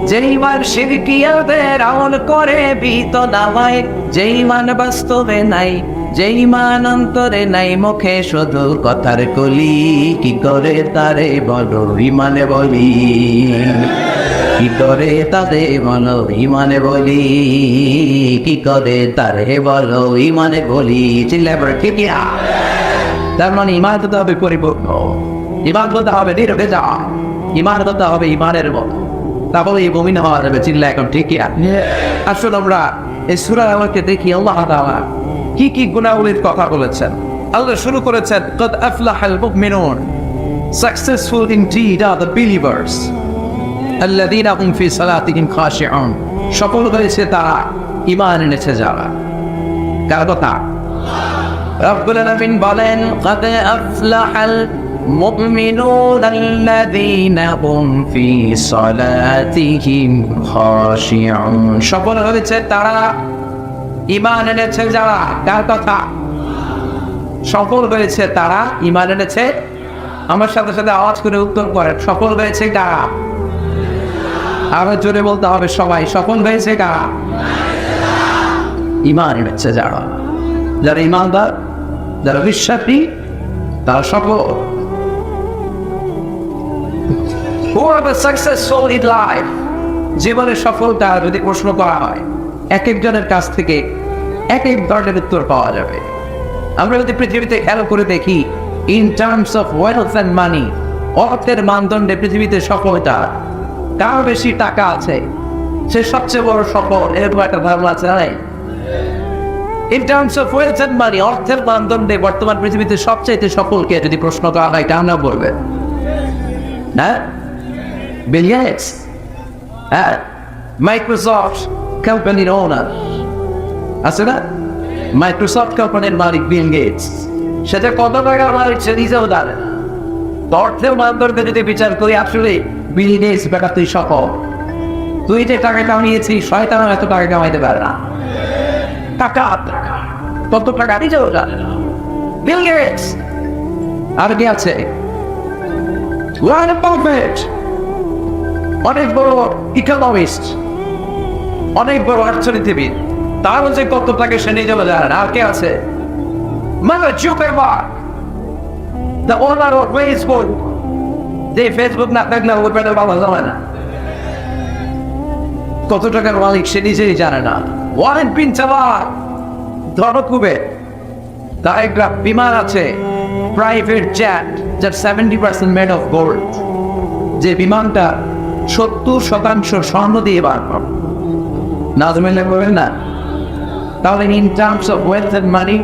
যে ঈমান শিরকিয়াতের আমল করে ভীত নামায়, যে ঈমান বাস্তবে নাই, যে ঈমান অন্তরে নাই, মুখে শুধু কথার কলি, কি করে তারে বলো ঈমানে বলি? কি করে তারে বলো ঈমানে বলি? কি করে তারে বলো ঈমানে বলি? চিল্লায় পড়ে ঠিক না? তার মানে ঈমান হতে হবে পরিপূর্ণ, ঈমান হতে হবে নির্ভেজাল, ঈমান হতে হবে ঈমানের মতো, তারপরে এই মুমিন হওয়া যাবে। চিল্লা এখন ঠিক কি? আসলে আমরা এই সূরার আলোকে দেখি আল্লাহ তাআলা কি কি গুণাবলীর কথা বলেছেন। আল্লাহ শুরু করেছেন, قد أفلح المؤمنون, successful indeed are the believers, الذين هم في صلاتهم خاشعون, সফল হয়েছে তারা ঈমান এনেছে যারা। কার কথা? রব্বুল আলামিন বলেন, قد أفلح المؤمنون الذين هم في صلاتهم خاشعون, সফল হয়েছে তারা ঈমান এনেছে যারা। কার কথা? সফল হয়েছে তারা ঈমান এনেছে। আমার সাথে সাথে আওয়াজ করে উত্তর করেন, সফল হয়েছে কারা? আরো জোরে বলতে হবে সবাই, সফল হয়েছে কারা? ঈমান এনেছে যারা, যারা ঈমানদার, যারা বিশ্বাসী, তারা সফল। Who are the successful in life? জীবনের সফলতা যদি প্রশ্ন করা হয়, এক একজনের কাছ থেকে এক এক ধরনের উত্তর পাওয়া যাবে। আমরা যদি পৃথিবীতে খেয়াল করে দেখি, in terms of wealth and money, অর্থের মানদণ্ডে পৃথিবীতে সফলতা, কার বেশি টাকা আছে সে সবচেয়ে বড় সফল, এরকম একটা ধারণা আছে নাই? In terms of wealth and money, অর্থের মানদণ্ডে বর্তমান পৃথিবীতে সবচাইতে সফলকে যদি প্রশ্ন করা হয়, এটা আমরা বলবেন না? বিল গেটস, হ্যাঁ, মাইক্রোসফট কোম্পানির ওনার আছে না? মাইক্রোসফট কোম্পানির মালিক বিল গেটস, সেটা কত টাকার মালিক সে নিজেও জানে না। অর্থের মানদণ্ডে যদি বিচার করি, আসলে বিল গেটস বেটা তুই সফল। তুই যে টাকা কামিয়েছিস, শয়তান এত টাকা কামাইতে পারে না। টাকা কত টাকা নিজেও জানে না। Bill Gates. আর কি আছে? ওয়ারেন বাফেট, অনেক বড় ইকোনমিস্ট, অনেক বড় অর্থনীতিবিদ, তার হচ্ছে কত টাকা সে নিজেও জানে না। আর কে আছে? Mark Zuckerberg, the owner of Facebook, যে ফেসবুক না থাকলে ওর পেটে বাবা জানে না। কত টাকার মালিক সে নিজেই জানে না। ওয়ারেন বিনচালার, ধনকুবে, তার একটা বিমান আছে, প্রাইভেট জেট, যার 70% মেড অফ গোল্ড, যে বিমানটা 70% স্বর্ণ দিয়ে বানানো। নাজমেলে বলবেন না? তাহলে in terms of wealth and money,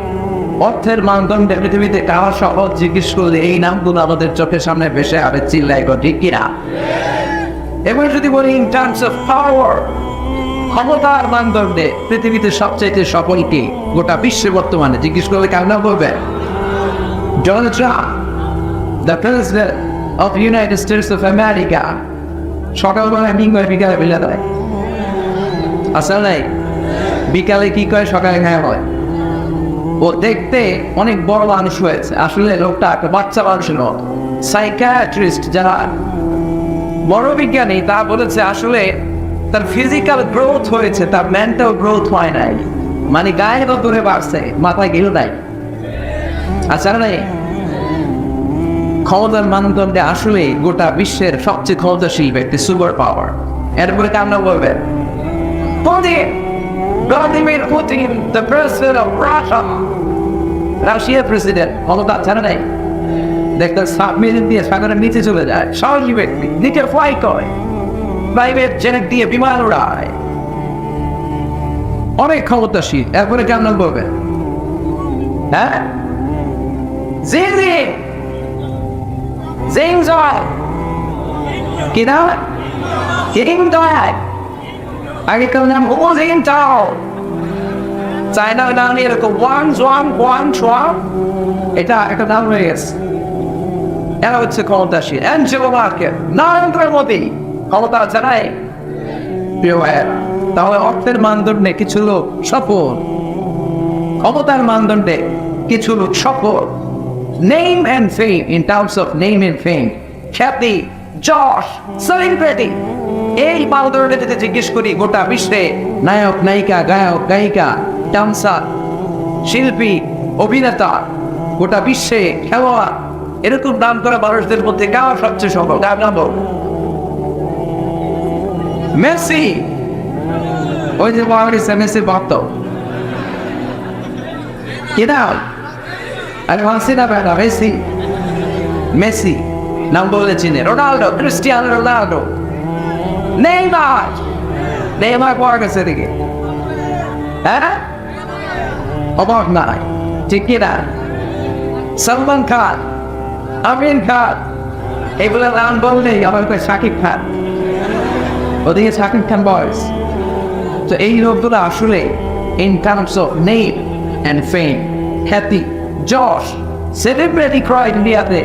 অর্থের মানদণ্ডে পৃথিবীতে কারা সহজ জিজ্ঞেস করলে এই নামগুলো আমাদের চোখের সামনে ভেসে আবে, চিল্লাই গো ঠিক কিনা? এবার যদি বলি ইন টার্মস অফ পাওয়ার, ক্ষমতার মানদণ্ডে পৃথিবীতে সবচাইতে সফল কে গোটা বিশ্বে বর্তমানে জিজ্ঞেস করলে কার নাম বলবে? Donald Trump, the president of United states of America. সকালবেলায় বিকালে বিকালে বেলা দেয়, আসলে নাই? বিকালে কি করে, সকালে খাওয়া হয়। ও দেখতে অনেক বড় মানুষ হয়েছে, আসলে লোকটা একটা বাচ্চা মানুষের মতো। সাইকিয়াট্রিস্ট যারা বড় বিজ্ঞানী, তা বলেছে আসলে তার ফিজিক্যাল গ্রোথ হয়েছে, তার মেন্টাল গ্রোথ হয় নাই। মানে গায়ে ধরে বাড়ছে, মাথায় গেল নাই। আচ্ছা নাই, ক্ষমতার মানদণ্ডে আসলে গোটা বিশ্বের সবচেয়ে ক্ষমতাশীল ব্যক্তি, সুপার পাওয়ার। এরপরে কান্না বলবে Vladimir Putin, the president of Russia, রাশিয়ার প্রেসিডেন্ট, ক্ষমতা জানে নাই। দেখতে সাবমেরিন দিয়ে সাগরের নিচে চলে যায়, সাহসী ব্যক্তি, নিচে ফ্লাই করে, প্রাইভেট জেট দিয়ে বিমান উড়ায়, অনেক ক্ষমতাশীল। এরপরে কেমন বলবে? হ্যাঁ, কি না? আগেকার নাম চায়নার নাম এরকম এটা একটা নাম হয়ে গেছে। এরা হচ্ছে ক্ষমতাশীল। অ্যাঞ্জেলা মার্কেল, নরেন্দ্র মোদী, ক্ষমতা আছে নাই? তাহলে অর্থের মানদণ্ডে কিছু লোক সফল, ক্ষমতার মানদণ্ডে কিছু লোক সফল। Name and fame, in terms of name and ফেম, খ্যাতি, যশ, সেলিব্রিটি, এই মানদণ্ডে যদি জিজ্ঞেস করি গোটা বিশ্বে নায়ক, নায়িকা, গায়ক, গায়িকা, ডান্সার, শিল্পী, অভিনেতা, গোটা বিশ্বে খেলোয়াড়, এরকম নাম করা মানুষদের মধ্যে কার সবচেয়ে সফল? কার নাম? মেসি। ওই যে মেসির ভক্ত, কি নাম? আরে মানছি না বেটা, মেসি। মেসি নাম বলে চিনে। Ronaldo, Cristiano Ronaldo, Neymar. Neymar পড়া গেছে দিকে, হ্যাঁ, অবাক নাই, ঠিক কিনা? সলমান খান, আমিন খান, এগুলো নাম বললেই আমার শাকিব খান, ওদিকে শাকিব খান বয়স। তো এই লোকগুলো আসলে in terms of name and ফেম, খ্যাতি, যশ, সেলিব্রিটি ক্রাইড ইন্ডিয়াতে,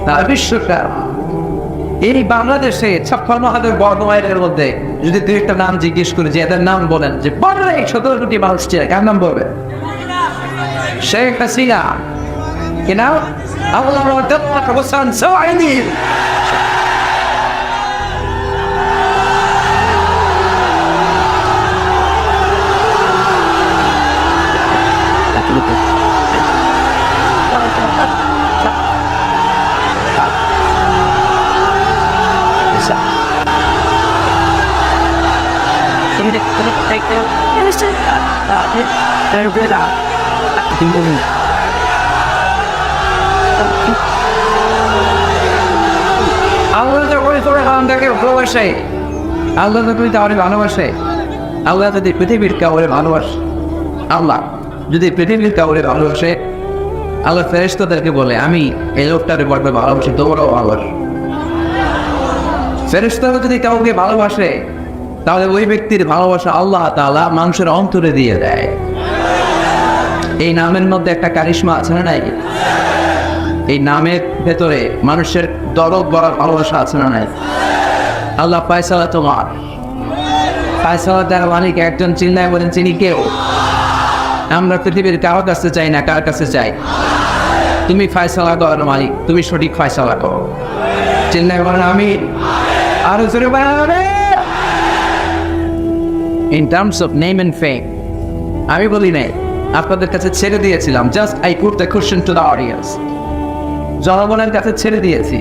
তারা বিশ্বকাপ। এই বাংলাদেশে 56,000 বর্গ মাইলের মধ্যে যদি দুই একটা নাম জিজ্ঞেস করে যে এদের নাম বলেন, যে বড় 17 কোটি মানুষ চেয়ে, কার নাম বলবে? Sheikh Hasina, Genau? Allah was on so I need. আল্লাহ যখন তোর হামটাকে ভালোবাসে, আল্লাহ যখন তাহলে ভালোবাসে, আল্লাহ যদি পৃথিবীর কাউরে ভালোবাসে, আল্লাহ যদি পৃথিবীর কাউরে ভালোবাসে, আল্লাহ ফেরেশতাদেরকে বলে আমি এই লোকটারে বড় ভালোবাসি, তোমরাও ভালোবাসো। ফেরেশতারা যদি কাউকে ভালোবাসে তাহলে ওই ব্যক্তির ভালোবাসা আল্লাহ তাআলা মানুষের অন্তরে দিয়ে দেয়। এই নামের মধ্যে একটা কারিশমা আছে না নাই? এই নামের ভেতরে মানুষের দরদ বড় ভালোবাসা আছে না নাই? আল্লাহ ফায়সালা তোমার, ফায়সালা তার মালিক একজন, চিল্লায় বলেন চিনি কেউ? আমরা পৃথিবীর কারো কাছে চাই না, কার কাছে চাই? তুমি ফায়সালা করো মালিক, তুমি সঠিক ফায়সালা করো। চিল্লায় বলেন আমি আরো জোরে বলেন। In terms of name and fame, আমি বলি নাই, আপনাদের কাছে ছেড়ে দিয়েছিলাম। Just I put the question to the audience. জনগণের কাছে ছেড়ে দিয়েছি।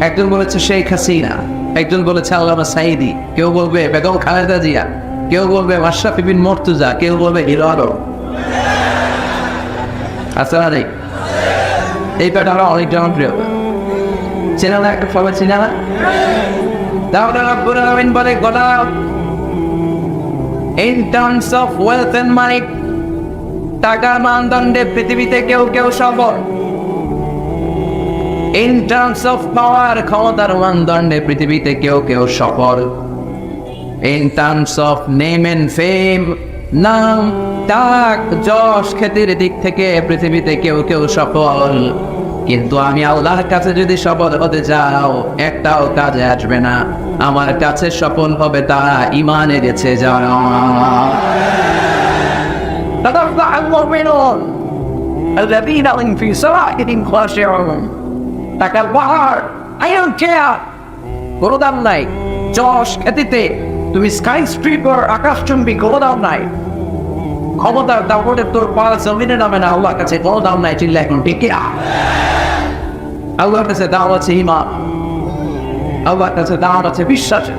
একজন বলেছে শেখ হাসিনা, একজন বলেছে আল্লামা সাঈদী, কেউ বলবে বেগম খালেদা জিয়া, কেউ বলবে মাশরাফি বিন মুর্তজা, কেউ বলবে হিরো আলম। আসলে নেই এই প্যাটার্ন অনেক জনপ্রিয়। চেনা না? একটা সবাই চেনা না? তাহলে রব্বুল আলামিন বলে গোলাম, in terms of wealth and money, টাকার মানদণ্ডে পৃথিবীতে কেউ কেউ সফল। in terms of power, ক্ষমতার মানদণ্ডে পৃথিবীতে কেউ কেউ সফল। in terms of name and fame, নাম, ডাক, যশ, খ্যাতির দিক থেকে পৃথিবীতে কেউ কেউ সফল। কিন্তু আমি আল্লাহর কাছে যদি সফল হতে যাও, একটাও কাজে আসবে না। আমার কাছে সফল হবে তারা ঈমান এনেছে যারা। الذين هم في صلاتهم خاشعون। টাকার পাহাড়, I don't care, কোনো দাম নাই। যশ, খ্যাতিতে তুমি স্কাই স্ট্রিপার, আকাশচুম্বী, কোনো দাম নাই। ক্ষমতার দাপটে তোর পা জমিনে নামে না, আল্লাহর কাছে কোনো দাম নাই। চিল্লা এখন ঠিক কিনা? আল্লাহর কাছে দাম আছে ঈমান, আল্লাহর কাছে দাম আছে বিশ্বাসে।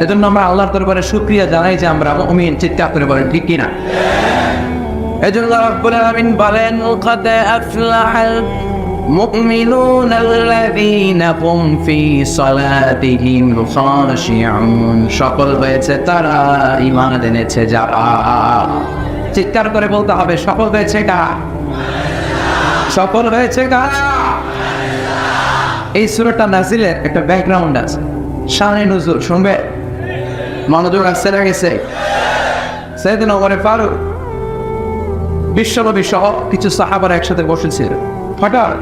এজন্য আমরা আল্লাহর দরবারে শুকরিয়া জানাই যে আমরা মুমিন। চিৎকার করে বলেন ঠিক কিনা? এজন্য রব্বুল আলামিন বলেন قد أفلح المؤمنون الذين هم في صلاتهم خاشعون। সফল হয়েছে তারা ঈমান এনেছে যারা। চিৎকার করে বলতে হবে সফল হয়েছে কারা? সফল হয়েছে কারা? এই সূরাটা নাজিলের একটা ব্যাকগ্রাউন্ড আছে, শানে নুজুল শুনবে, মনোযোগ আসছে না গেছে? সাইয়েদনা ওমর ফারুক বিশ্বনবী সহ কিছু সাহাবারা একসাথে বসেছিল। হঠাৎ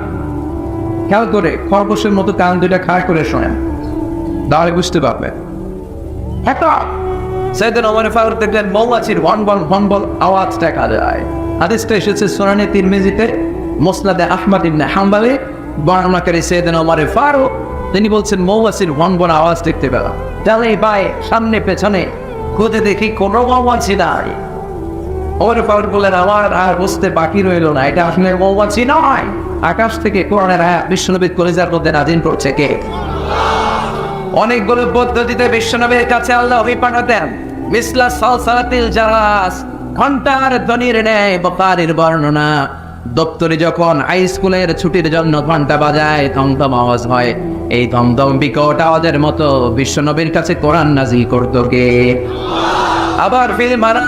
খেয়াল করে খরগোশের মতো কান দুইটা খাড়া করে শোনেন, তাহলে বুঝতে পারবে। হঠাৎ সাইয়েদনা ওমর ফারুক দেখলেন মৌমাছির ভনবল আওয়াজ দেখা যায়। হাদিসটা এসেছে সুনানে তিরমিজিতে, মুসনাদে আহমদ ইবনে হাম্বলে। বর্ণনাকারী সাইয়েদনা ওমর ফারুক তিনি বলছেন মৌমাছির ভনবল আওয়াজ দেখতে পেলাম। তাহলে ভাই সামনে পেছনে খুঁজে দেখি কোনো মৌমাছি নাই। ওমর ফারুক বললেন আমার আর বুঝতে বাকি রইল না, এটা আসলে মৌমাছি নয়। আকাশ থেকে কোরআনের আয়াত বিশ্বনবীর কলিজার মধ্যে নাজিল করছে কে? অনেকগুলো পদ্ধতিতে বিশ্বনবীর কাছে আল্লাহ ওহী পাঠাতেন। মিসলা সালসালাতিল জারাস, ঘন্টার ধ্বনির ন্যায় বুখারীর বর্ণনা। দপ্তরে যখন হাই স্কুলের ছুটির জন্য ঘন্টা বাজায়, থমথম আওয়াজ হয়। এই থমথম বিকট আওয়াজের মতো বিশ্বনবীর কাছে কোরআন নাজিল করতো কে? আবার ফিল্মারা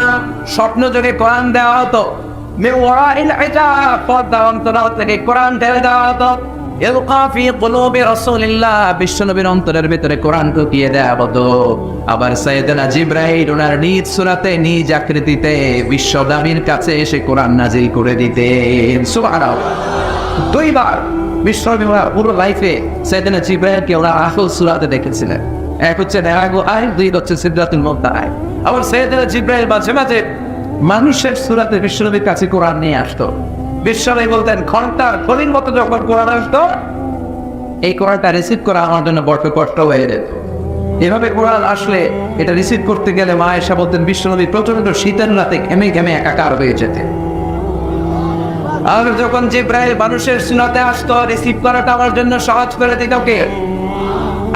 স্বপ্ন যোগে কোরআন দেওয়া হতো। মিওয়াইল হিজাব, পর্দা অন্তরাল থেকে কোরআন ঢেলে দেওয়া হতো। ইলকা ফি কুলুবি রাসূলিল্লাহ, বিশ্বনবীর অন্তরের ভিতরে কোরআন ঢুকিয়ে দেওয়া হতো। আবার সাইয়েদনা জিবরাইল ওনার নিজ সূরাতে নিজ আকৃতিতে বিশ্বনবীর কাছে এসে কোরআন নাজিল করে দিতেন। সুবহানাল্লাহ। দুইবার বিশ্বনবী পুরো লাইফে সাইয়েদনা জিবরাইলকে ওরা আসল সূরাতে দেখেছিলেন। এক হচ্ছে নেহাগো আয়, দুই হচ্ছে সিদরাতুল মুনতাহা। আবার সাইয়েদনা জিবরাইল মাঝে মাঝে মানুষের সূরাতে বিশ্বনবীর কাছে কোরআন নিয়ে আসতো। বিশ্বনবী বলতেন ঘন্টার ঘড়ির মতো যখন কোরআন আসতো, এই কোরআনটা রিসিভ করা আমার জন্য বড় কষ্ট হয়ে যেত। এভাবে কোরআন আসলে এটা রিসিভ করতে গেলে মা আয়েশা বলতেন বিশ্বনবী প্রচন্ড শীতের রাতে ঘেমে ঘেমে একাকার হয়ে যেতেন। আর যখন জিবরাইল মানুষের সুন্নতে আসতো, রিসিভ করাটা আমার জন্য সহজ করে দিত কে?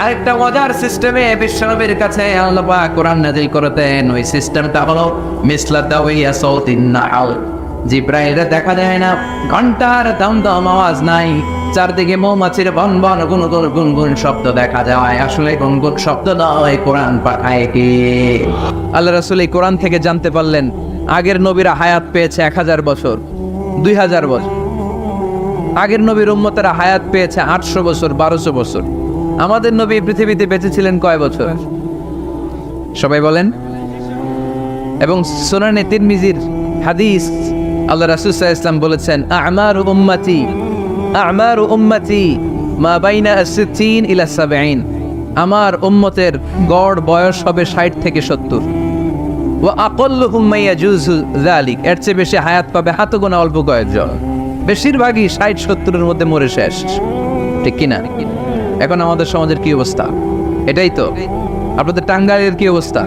আরেকটা মজার সিস্টেমে বিশ্বনবীর কাছে আল্লাহ পাক কোরআন নাযিল করতেন। ওই সিস্টেমটা হলো মিসলা দাওয়িয়া সাউতিন নাহল। জিবরাইলকে দেখা যায় না, ঘন্টার দমদম আওয়াজ নাই, চারদিকে মৌমাছির বন বন গুনগুন গুনগুন শব্দ দেখা যায়। আসলে গুনগুন শব্দ নয়, কোরআন পাঠায় কে? আল্লাহ রাসূল এই কোরআন থেকে জানতে পারলেন আগের নবীরা হায়াত পেয়েছে 1000 বছর, 2000 বছর। আগের নবীর উম্মতেরা হায়াত পেয়েছে 800 বছর, 1200 বছর। আমাদের নবী পৃথিবীতে বেঁচে ছিলেন কয় বছর? সবাই বলেন। এবং সুনানে তিরমিজির হাদিস, আল্লাহ রাসূল সাল্লাল্লাহু আলাইহি ওয়াসাল্লাম বলেছেন আমারু উম্মতি মা বাইনা 60 ইলা 70। আমার উম্মতের গড় বয়স হবে 60 থেকে 70। ওয়া আকাল্লুহুম মা ইয়াজুজু যালিক, এর চেয়ে বেশি হায়াত পাবে হাতে গোনা অল্প কয়েকজন। বেশিরভাগই 60-70 এর মধ্যে মরে শেষ, ঠিক কি না? এখন আমাদের সমাজের কি অবস্থা? এটাই তো। আপনাদের টাঙ্গাইলের কি অবস্থা?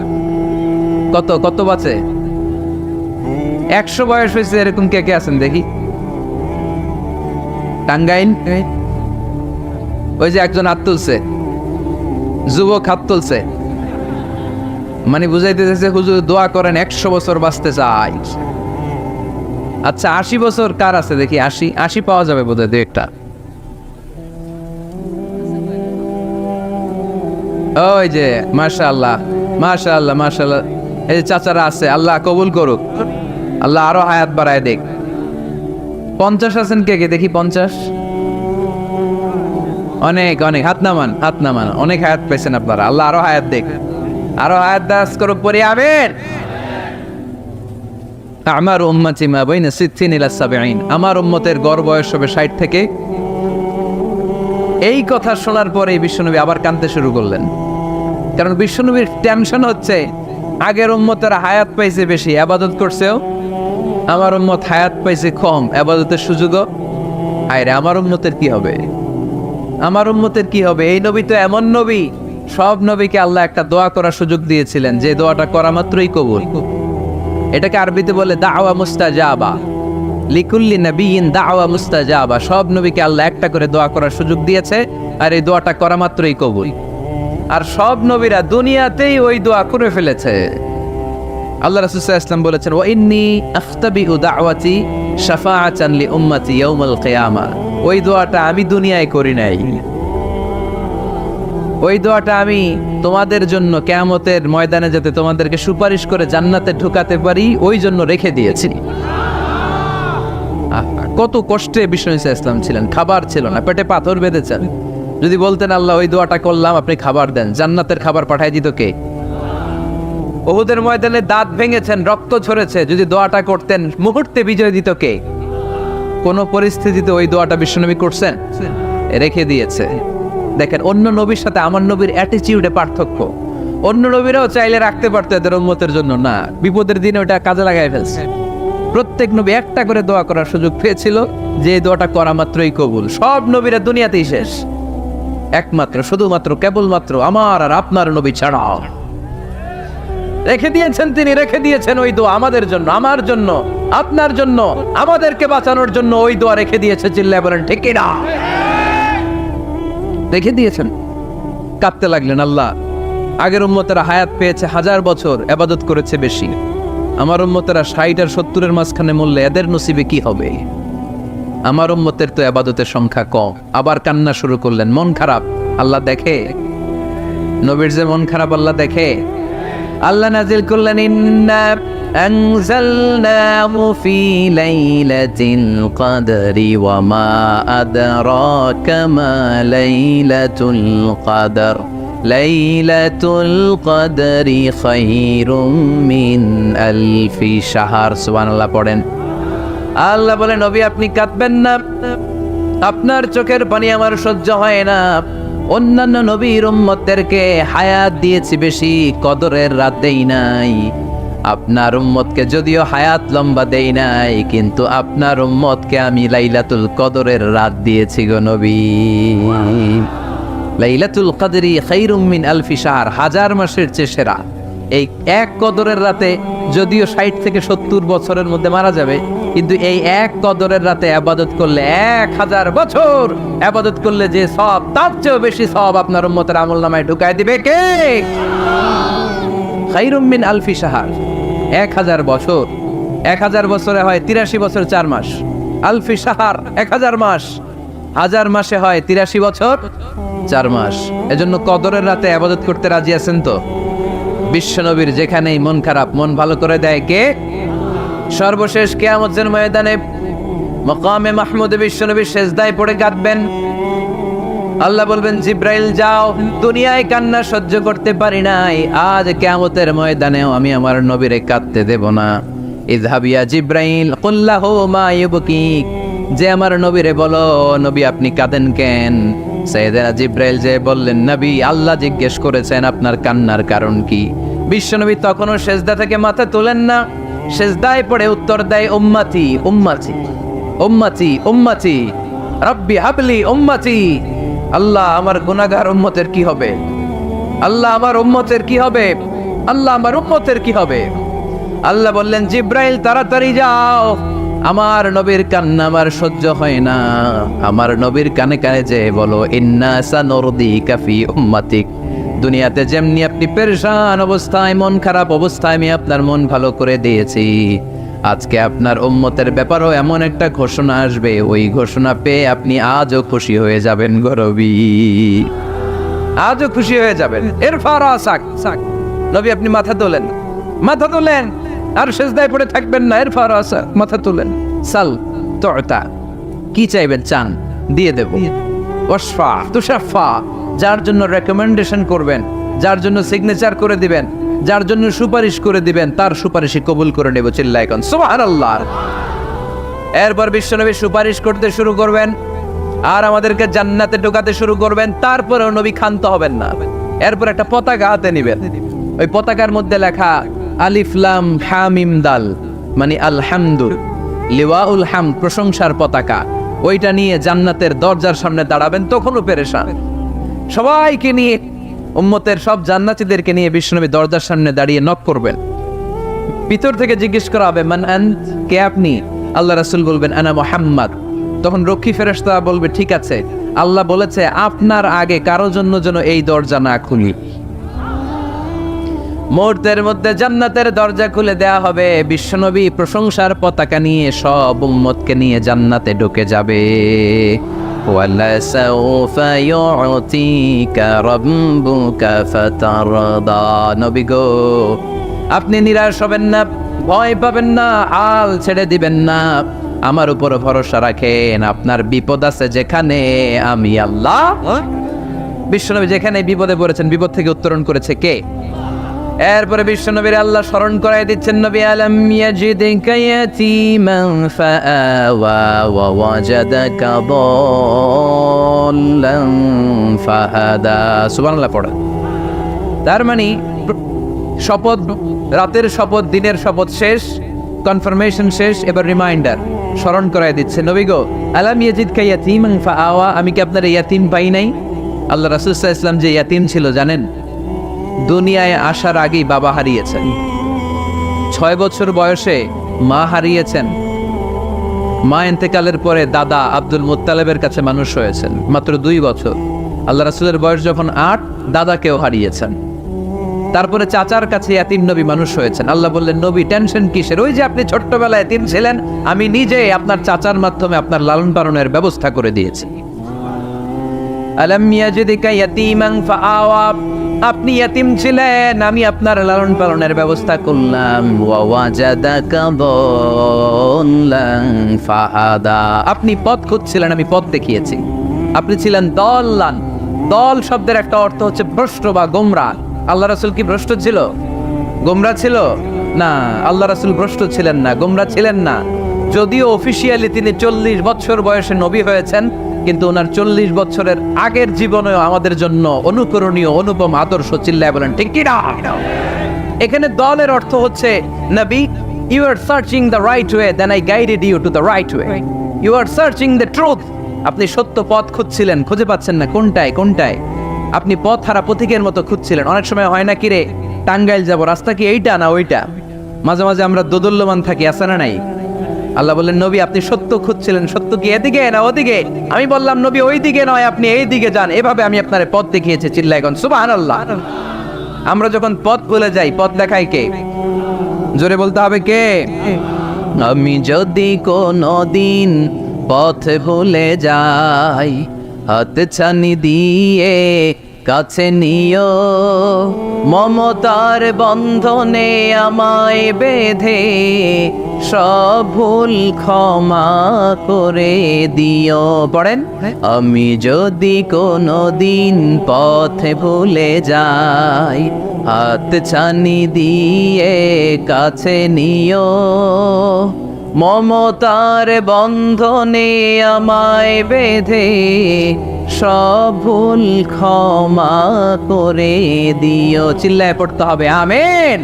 কত কত বাঁচে? 100 বয়স হয়েছে এরকম কে কে আছেন দেখি? টাঙ্গাইল ওই যে একজন হাত তুলছে, যুবক হাত তুলছে, মানে বুঝাইতে চাইছে হুজুর দোয়া করেন 100 বছর বাঁচতে চাই। আচ্ছা 80 বছর কার আছে দেখি? 80 পাওয়া যাবে বোধহয় দু একটা। ওই যে মাশাআল্লাহ মাশাআল্লাহ মাশাআল্লাহ, এই যে চাচারা আছে, আল্লাহ কবুল করুক, আল্লাহ আরো হায়াত বাড়ায় দেখ। 50 আছেন কে কে দেখি? 50? অনেক অনেক, হাত নামান হাত নামান। অনেক হায়াত পেয়েছেন আপনারা, আল্লাহ আরো হায়াত দেখ, আরো হায়াত দাস করুক, পড়ি আমিন। আমার উম্মতি মা বাইনা 60 ইলা 70, আমার উম্মতের গড় বয়স হবে 60 থেকে। এই কথা শোনার পরে বিশ্বনবী আবার কাঁদতে শুরু করলেন, কারণ বিশ্বনবীর টেনশন হচ্ছে আগের উম্মতের হায়াত পাইছে বেশি, ইবাদত করছেও, আমার উম্মত হায়াত পাইছে কম, ইবাদতের সুযোগও। আরে আমার উম্মতের কি হবে? আমার উম্মতের কি হবে? এই নবী তো এমন নবী, সব নবীকে আল্লাহ একটা দোয়া করার সুযোগ দিয়েছিলেন, যে দোয়াটা করা মাত্রই কবুল। এটাকে আরবিতে বলে দাওয়া মুস্তাজাবা, লিকুল্লি নবিয়িন দাওয়া মুস্তাজাবা। সব নবীকে আল্লাহ একটা করে দোয়া করার সুযোগ দিয়েছে, আর এই দোয়াটা করা মাত্রই কবুল। আর সব নবীরা দুনিয়াতেই ওই দোয়া করে ফেলেছে। আল্লাহ রাসূল সাল্লাল্লাহু আলাইহি ওয়াসাল্লাম বলেছেন ওয়া ইন্নী আফতাবিউ দাওয়াতি শাফাআতান লি উম্মতি ইয়াউমাল কিয়ামা। ওই দোয়াটা আমি দুনিয়ায় করি নাই, ওই দোয়াটা আমি তোমাদের জন্য কিয়ামতের ময়দানে যাতে তোমাদেরকে সুপারিশ করে জান্নাতে ঢুকাতে পারি, ওই জন্য রেখে দিয়েছি। কত কষ্টে বিষ্ণু ইসলাম ছিলেন, খাবার ছিল না, পেটে পাথর বেঁধেছেন। যদি বলতেন আল্লাহ ওই দোয়াটা করলাম, আপনি খাবার দেন, জান্নাতের খাবার পাঠায় দিত কে? উহুদের ময়দানে দাঁত ভেঙেছেন, রক্ত ঝরেছে, যদি দোয়াটা করতেন মুহূর্তে বিজয় দিত কে? কোন পরিস্থিতিতে ওই দোয়াটা বিশ্বনবী করছেন? রেখে দিয়েছে। দেখেন অন্য নবীর সাথে আমার নবীর অ্যাটিটিউডে পার্থক্য। অন্য নবীরাও চাইলে রাখতে পারতো এদের উম্মতের জন্য, না, বিপদের দিনে ওটা কাজে লাগাই ফেলছে। প্রত্যেক নবী একটা করে দোয়া করার সুযোগ পেয়েছিল, যে দোয়াটা করা মাত্রই কবুল। সব নবীরা দুনিয়াতেই শেষ, একমাত্র শুধুমাত্র কেবলমাত্র আমার আর আপনার নবী ছাড়া রেখে দিয়েছেন তিনি, রেখে দিয়েছেন ওই দোয়া আমাদের জন্য, আমার জন্য, আপনার জন্য, আমাদেরকে বাঁচানোর জন্য ওই দোয়া রেখে দিয়েছে। চিল্লায় বলেন ঠিক না? রেখে দিয়েছেন। কাঁদতে লাগলেন, আল্লাহ আগের উম্মতেরা হায়াত পেয়েছে 1000 বছর, ইবাদত করেছে বেশি, আমার উম্মতেরা 60 আর 70-এর মাঝখানে মরলে এদের নসিবে কি হবে? আমার উম্মতের তো ইবাদতের সংখ্যা কম। আবার কান্না শুরু করলেন, মন খারাপ, আল্লাহ দেখে। নবীর যে মন খারাপ আল্লাহ দেখে। আল্লাহ নাজিল করলেন ইন্না আনজালনাহু ফি লাইলাতিল কদরি ওয়া মা আদরাকা মা লাইলাতুল কদর লাইলাতুল কদরি খায়রুম মিন আলফি শাহর। সুবহানাল্লাহ পড়েন। আল্লাহ বলে নবী আপনি কাঁদবেন না, আপনার চোখের পানি আমার সহ্য হয় না। অন্যান্য নবীর উম্মতদেরকে হায়াত দিয়েছি বেশি, কদরের রাত দেই নাই। আপনার উম্মতকে যদিও হায়াত লম্বা দেই নাই, কিন্তু আপনার উম্মতকে আমি লাইলাতুল কদরের রাত দিয়েছি গো নবী। লাইলাতুল কদরি খায়রুম মিন আলফি শাহর, হাজার মাসের চেয়ে সেরা। এই এক কদরের রাতে যদিও 60 থেকে 70 বছরের মধ্যে মারা যাবে, কিন্তু এই এক কদরের রাতে ইবাদত করলে 1000 বছর ইবাদত করলে যে সওয়াব, তার চেয়েও বেশি সওয়াব আপনার উম্মতের আমলনামায় ঢুকায় দিবে কে? খায়রুম মিন আলফি শাহর, 1000 বছর। 1000 বছরে হয় 83 বছর 4 মাস। আলফি শাহর 1000 মাস, 1000 মাসে হয় 83 বছর 4 মাস। এজন্য কদরের রাতে ইবাদত করতে রাজি আছেন তো? বিশ্বনবীর যেখানেই মন খারাপ, মন ভালো করে দেয় কে? সর্বশেষ কিয়ামতের ময়দানে মাকামে মাহমুদে বিশ্বনবী সেজদায় পড়ে কাঁদবেন। আল্লাহ বলবেন, জিব্রাইল যাও, দুনিয়ায় কান্না সহ্য করতে পারি নাই, আজ কিয়ামতের ময়দানেও আমি আমার নবীরে কাঁদতে দেব না। ইযহাব ইয়া জিব্রাইল কুল্লাহু মা ইউবকিক, যে আমার নবীরে বলো, নবী আপনি কাঁদেন কেন? সাইয়েদনা জিব্রাইল যে বললেন, নবী আল্লাহ জিজ্ঞেস করেছেন আপনার কান্নার কারণ কি। বিশ্বনবী তখনও সেজদা থেকে মাথা তোলেন না, সেজদায় পড়ে উত্তর দেয়, উম্মতি উম্মতি উম্মতি উম্মতি রব্বি হাবলি উম্মতি। আল্লাহ আমার গুনাহগার উম্মতের কি হবে? আল্লাহ আমার উম্মতের কি হবে? আল্লাহ আমার উম্মতের কি হবে? আল্লাহ বললেন, জিব্রাইল তাড়াতাড়ি যাও, আমার নবীর কান্না আমার সহ্য হয় না, আমার নবীর কানে কানে যে বলো, ইন্না সানুরদিকা ফি উম্মাতিক, দুনিয়াতে যেমনি আপনি পেরেশান অবস্থায়, মন খারাপ অবস্থায় আমি আপনার মন ভালো করে দিয়েছি, আজকে আপনার উম্মতের ব্যাপারও এমন একটা ঘোষণা আসবে, ওই ঘোষণা পেয়ে আপনি আজও খুশি হয়ে যাবেন গরবি, আজও খুশি হয়ে যাবেন। এর ফারাসাক সাক, নবী আপনি মাথা তোলেন, মাথা তোলেন, আর সেজদায় পড়ে থাকবেন না। এর ফারাসা, মাথা তোলেন। সাল তুতা, কি চাইবেন চান দিয়ে দেব। ওয়াসফা তুশাফা, যার জন্য রেকমেন্ডেশন করবেন, যার জন্য সিগনেচার করে দিবেন, যার জন্য সুপারিশ করে দিবেন, তার সুপারিশই কবুল করে নেব। চিল্লায় কোন সুবহানাল্লাহ। এরপর বিশ্বনবী সুপারিশ করতে শুরু করবেন আর আমাদেরকে জান্নাতে ঢোকাতে শুরু করবেন। তারপরেও নবী ক্ষান্ত হবেন না। এরপর একটা পতাকা হাতে নেবেন, ওই পতাকার মধ্যে লেখা আলিফ লাম হা মিম দাল, মানে আলহামদু, লিওয়াউল হামদ, প্রশংসার পতাকা। ওইটা নিয়ে জান্নাতের দরজার সামনে দাঁড়াবেন। তখনও পেরেশান, সবাইকে নিয়ে, উম্মতের সব জান্নাতীদেরকে নিয়ে বিশ্বনবী দরজার সামনে দাঁড়িয়ে নক করবেন। ভিতর থেকে জিজ্ঞেস করা হবে, মান আন্ত, কে আপনি? আল্লাহ রাসূল বলবেন, আনা মুহাম্মদ। তখন রক্ষী ফেরেশতা বলবে, ঠিক আছে, আল্লাহ বলেছে আপনার আগে কারো জন্য যেন এই দরজা না খুলি। মুহূর্তের মধ্যে জান্নাতের দরজা খুলে দেয়া হবে। বিশ্বনবী প্রশংসার পতাকা নিয়ে সব উম্মতকে নিয়ে জান্নাতে ঢুকে যাবে। ওয়ালা সাউফা ইউতিকা রাব্বুকা ফাতারদা, নবী গো আপনি নিরাশ হবেন না, ভয় পাবেন না, হাল ছেড়ে দিবেন না, আমার উপর ভরসা রাখেন। আপনার বিপদ আছে যেখানে, আমি আল্লাহ। বিশ্বনবী যেখানে বিপদে পড়েছেন, বিপদ থেকে উত্তরণ করেছে কে? এরপরে বিশ্বনবীর আল্লাহ স্মরণ করাই দিচ্ছেন, নবী আলাম ইয়াজিদিকা ইয়াতীমান ফাআওয়া ওয়া ওয়াজাদাকা দাল্লান ফাহাদা। সুবহানাল্লাহ পড়ে। তার মানে শপথ, রাতের শপথ, দিনের শপথ শেষ, কনফার্মেশন শেষ, এবার রিমাইন্ডার, স্মরণ করাই দিচ্ছে, নবী গো আলাম ইয়াজিদকা ইয়াতীমান ফাআওয়া, আমি কি আপনার ইয়াতীম পাই নাই? আল্লাহ রাসূল সাল্লাল্লাহু আলাইহি ওয়াসাল্লাম যে ইয়াতীম ছিল জানেন? দুনিয়ায় আসার আগেই বাবা হারিয়েছেন, 6 বছর বয়সে মা হারিয়েছেন, মা ইন্তেকালের পরে দাদা আব্দুল মুত্তালিবের কাছে মানুষ হয়েছেন মাত্র 2 বছর। আল্লাহ রাসূলের বয়স যখন 8, দাদাকেও হারিয়েছেন। তারপরে চাচার কাছে ইয়াতীম নবী মানুষ হয়েছেন। আল্লাহ বললেন, নবী টেনশন কিসের? ওই যে আপনি ছোট্টবেলায় ইয়াতীম ছিলেন, আমি নিজে আপনার চাচার মাধ্যমে আপনার লালন পালনের ব্যবস্থা করে দিয়েছি। আলাম ইয়াজিদিকা ইয়াতীমান ফাআওয়া, আপনি ইয়াতীম ছিলেন, আমি আপনার লালন পালনের ব্যবস্থা করলাম। ওয়া ওয়াজাদাকা দাল্লান ফাহাদা, আপনি পথ খুঁজছিলেন, আমি পথ দেখিয়েছি। আপনি ছিলেন দল্লান, দল শব্দের একটা অর্থ হচ্ছে ভ্রষ্ট বা গোমরা। আল্লাহ রাসূল কি ভ্রষ্ট ছিল? গোমরা ছিল না, আল্লাহ রাসূল ভ্রষ্ট ছিলেন না, গোমরা ছিলেন না। যদিও অফিসিয়ালি তিনি 40 বছর বয়সে নবী হয়েছেন, কিন্তু ওনার 40 বছরের আগের জীবনেও আমাদের জন্য অনুকরণীয়, অনুপম আদর্শ। চিল্লায় বলেন ঠিক কি না? এখানে দলের অর্থ হচ্ছে নবী, you are searching the right way, then I guided you to the right way. You are searching the truth, আপনি সত্য পথ খুঁজছিলেন, খুঁজে পাচ্ছেন না কোনটায়। আপনি পথ হারা পথিকের মতো খুঁজছিলেন। অনেক সময় হয় না কি রে, টাঙ্গাইল যাব, রাস্তা কি এইটা না ওইটা? মাঝে মাঝে আমরা দোদুল্যমান থাকি, আছে না নাই? আল্লাহ বললেন নবী আপনি সত্য খুঁজছিলেন, সত্য কি এদিকে না ওদিকে? আমি বললাম নবী ওই দিকে নয়, আপনি এই দিকে যান। এভাবে আমি আপনার পথ দেখিয়েছি। চিল্লায় এখন সুবহানাল্লাহ। আমরা যখন পথ ভুলে যাই, পথ দেখায় কে? জোরে বলতে হবে কে? আমি যদি কোনো দিন পথ ভুলে যাই, হাত ছানি দিয়ে কাছে নিও, মমতার বন্ধনে আমায় বেঁধে সব ভুল ক্ষমা করে দিও। পড়েন, আমি যদি কোনো দিন পথে ভুলে যাই, হাত ছানি দিয়ে কাছে নিও, মমতার বন্ধনে আমায় বেঁধে সব ভুল ক্ষমা করে দিও। চিল্লায় পড়তে হবে আমিন।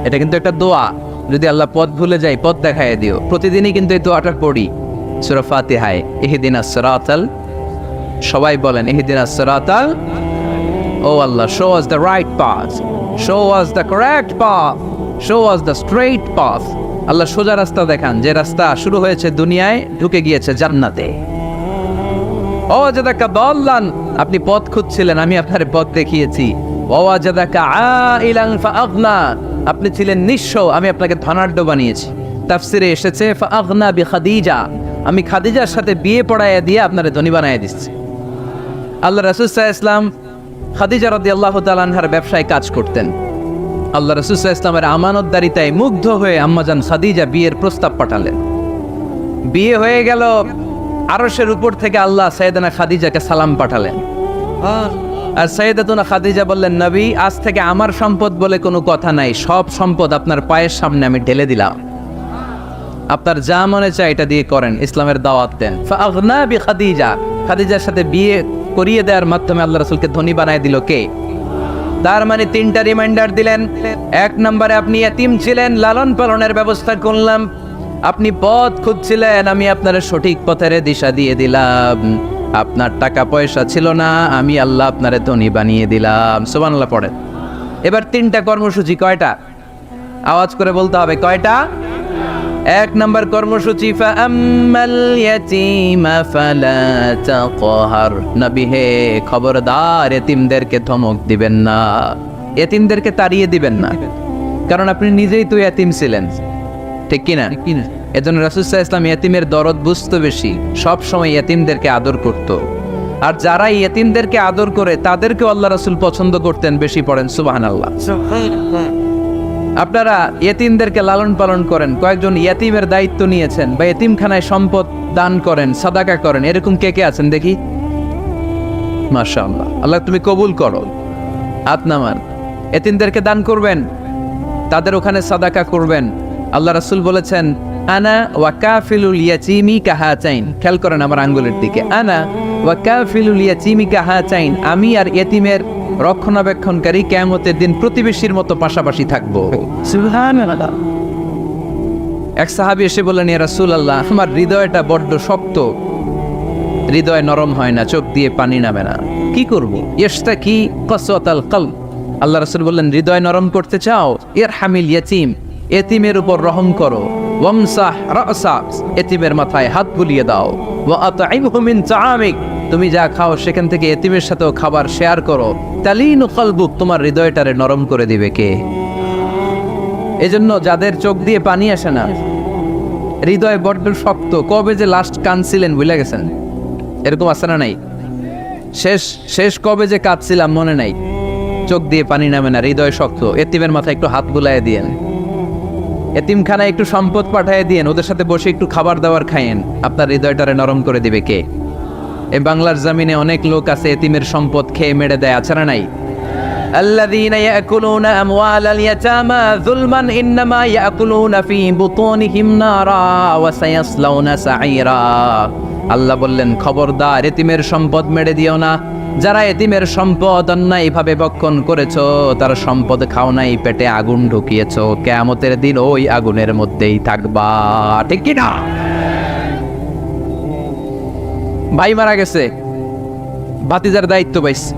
এটা কিন্তু একটা দোয়া, যদি আল্লাহ পথ ভুলে যাই পথ দেখায় দিও। প্রতিদিনই কিন্তু এই দোয়াটা পড়ি সূরা ফাতিহায়, ইহদিনাস সিরাতাল, সবাই বলেন ইহদিনাস সিরাতাল, O Allah show us the right path, show us the correct path, show us the straight path. Allah সোজা রাস্তা দেখান, যে রাস্তা শুরু হয়েছে দুনিয়ায় ঢুকে গিয়েছে জান্নাতে। ওয়াজাদাকা দাল্লান, আপনি পথ খুঁজছিলেন, আমি আপনার পথ দেখিয়েছি। ওয়াজাদাকা আইলান ফাআগনা, আপনি ছিলেন নিঃস্ব, আমি আপনাকে ধনাঢ্য বানিয়েছি। তাফসিরে এসেছে ফাআগনা বিখাদিজা, আমি খাদিজার সাথে বিয়ে পড়াইয়া দিয়ে আপনারে ধনী বানাইয়া দিচ্ছি। আল্লাহ রাসূল সাল্লাল্লাহু আলাইহি ওয়াসাল্লাম খাদিজা রাদিয়াল্লাহু তাআলা আনহার ব্যবসায় কাজ করতেন। আল্লাহ রাসূল সাল্লাল্লাহু আলাইহি ওয়াসাল্লামের আমানতদারিতায় মুগ্ধ হয়ে আম্মাজান খাদিজা বিয়ের প্রস্তাব পাঠালেন। বিয়ে হয়ে গেল, আরশের উপর থেকে আল্লাহ সাইয়েদানা খাদিজাকে সালাম পাঠালেন। আর সাইয়েদাতুনা খাদিজা বললেন নবী আজ থেকে আমার সম্পদ বলে কোনো কথা নাই, সব সম্পদ আপনার পায়ের সামনে আমি ঢেলে দিলাম, আপনার যা মনে চায় এটা দিয়ে করেন। ইসলামের দাওয়াত দেন। ফাআগনা বিখাদিজা, খাদিজার সাথে বিয়ে করিয়ে দেওয়ার মাধ্যমে আল্লাহ রাসূলকে ধনী বানায় দিল কে? তার মানে তিনটা রিমাইন্ডার দিলেন। এক নম্বরে আপনি এতিম ছিলেন, লালন পালনের ব্যবস্থা করলাম। আপনি পথ খুঁজছিলেন, আমি আপনার সঠিক পথের দিশা দিয়ে দিলাম। আপনার টাকা পয়সা ছিল না, আমি আল্লাহ আপনারে ধনী বানিয়ে দিলাম। সুবহানাল্লাহ পড়েন। এবার তিনটা কর্মসূচি, কয়টা? আওয়াজ করে বলতে হবে কয়টা? এক নম্বর কর্মসূচি ফাআম্মাল ইয়াতীমা ফালা তাকহার, নবী হে খবরদার এতিমদেরকে ধমক দিবেন না, এতিমদেরকে তাড়িয়ে দিবেন না, কারণ আপনি নিজেই তো এতিম ছিলেন, ঠিক কিনা? এজন্য রাসূল সাল্লাল্লাহু আলাইহি ওয়াসাল্লাম এতিমের দরদ বুঝতো বেশি, সব সময় এতিমদেরকে আদর করত। আর যারা এতিমদেরকে আদর করে তাদেরকে আল্লাহ রাসূল পছন্দ করতেন বেশি। পড়েন সুবহানাল্লাহ। আপনারা এতিমদেরকে লালন পালন করেন, কয়েকজন এতিমের দায়িত্ব নিয়েছেন বা এতিমখানায় সম্পদ দান করেন, সাদাকা করেন, এরকম কে কে আছেন দেখি? মাশাআল্লাহ, আল্লাহ তুমি কবুল করো। হাত নামান। এতিমদেরকে দান করবেন, তাদের ওখানে সাদাকা করবেন। আল্লাহ রাসূল বলেছেন আনা ওয়া কাফিলুল ইয়াতীমি কাহাতাইন, খেয়াল করেন আমার আঙ্গুলের দিকে, আনা ওয়া কাফিলুল ইয়াতীমি কাহাতাইন, আমি আর এতিমের রক্ষণাবেক্ষণকারী কিয়ামতের দিন প্রতিবেশীর মতো পাশাপাশি থাকবো। সুবহানাল্লাহ। এক সাহাবী এসে বললেন ইয়া রাসূলুল্লাহ আমার হৃদয়টা বড্ড শক্ত, হৃদয় নরম হয় না, চোখ দিয়ে পানি নামে না, কি করব? ইশতাকি কাসওয়াতাল কলব। আল্লাহ রাসূল বললেন হৃদয় নরম করতে চাও, ইরহামিল ইয়াতীম, এতিমের উপর রহম করো। ওয়ামসাহ রাসা, এতিমের মাথায় হাত বুলিয়ে দাও। ওয়া আতইমহু মিন তাআমিক, তুমি যা খাও সেখান থেকে এতিমের সাথেও খাবার শেয়ার করো। তালিনু কলবুক, তোমার হৃদয়টারে নরম করে দিবে কে? এজন্য যাদের চোখ দিয়ে পানি আসে না, হৃদয় বড্ড শক্ত, কবে যে লাস্ট কাঁদছিলেন ভুলে গেছেন, এরকম আছে না নাই? শেষ কবে যে কাঁদছিলাম মনে নাই, চোখ দিয়ে পানি নামে না, হৃদয় শক্ত। এতিমের মাথায় একটু হাত বুলাইয়ে দিয়েন, এতিমখানায় একটু সম্পদ পাঠিয়ে দিয়েন, ওদের সাথে বসে একটু খাবার দাবার খাইয়েন, আপনার হৃদয়টারে নরম করে দিবে কে? এই বাংলার জমিনে অনেক লোক আছে এতিমের সম্পদ খেয়ে মেরে দেয়, আছে না নাই? আল্লাযীনা ইয়াকুলুনা আমওয়ালাল ইয়াতামা যুলমান ইন্নামা ইয়াকুলুনা ফী বুতুনিহিম নারা ওয়া সায়াসলাউনা সাঈরা। আল্লাহ বললেন খবরদার এতিমের সম্পদ মেরে দিও না, যারা এতিমের সম্পদ অন্যায়ভাবে ভক্ষণ করেছো, তার সম্পদ খাও নাই, পেটে আগুন ঢুকিয়েছো, কিয়ামতের দিন ওই আগুনের মধ্যেই থাকবা, ঠিক কি না? ভাই মারা গেছে, ভাতিজার দায়িত্ব পাইছে,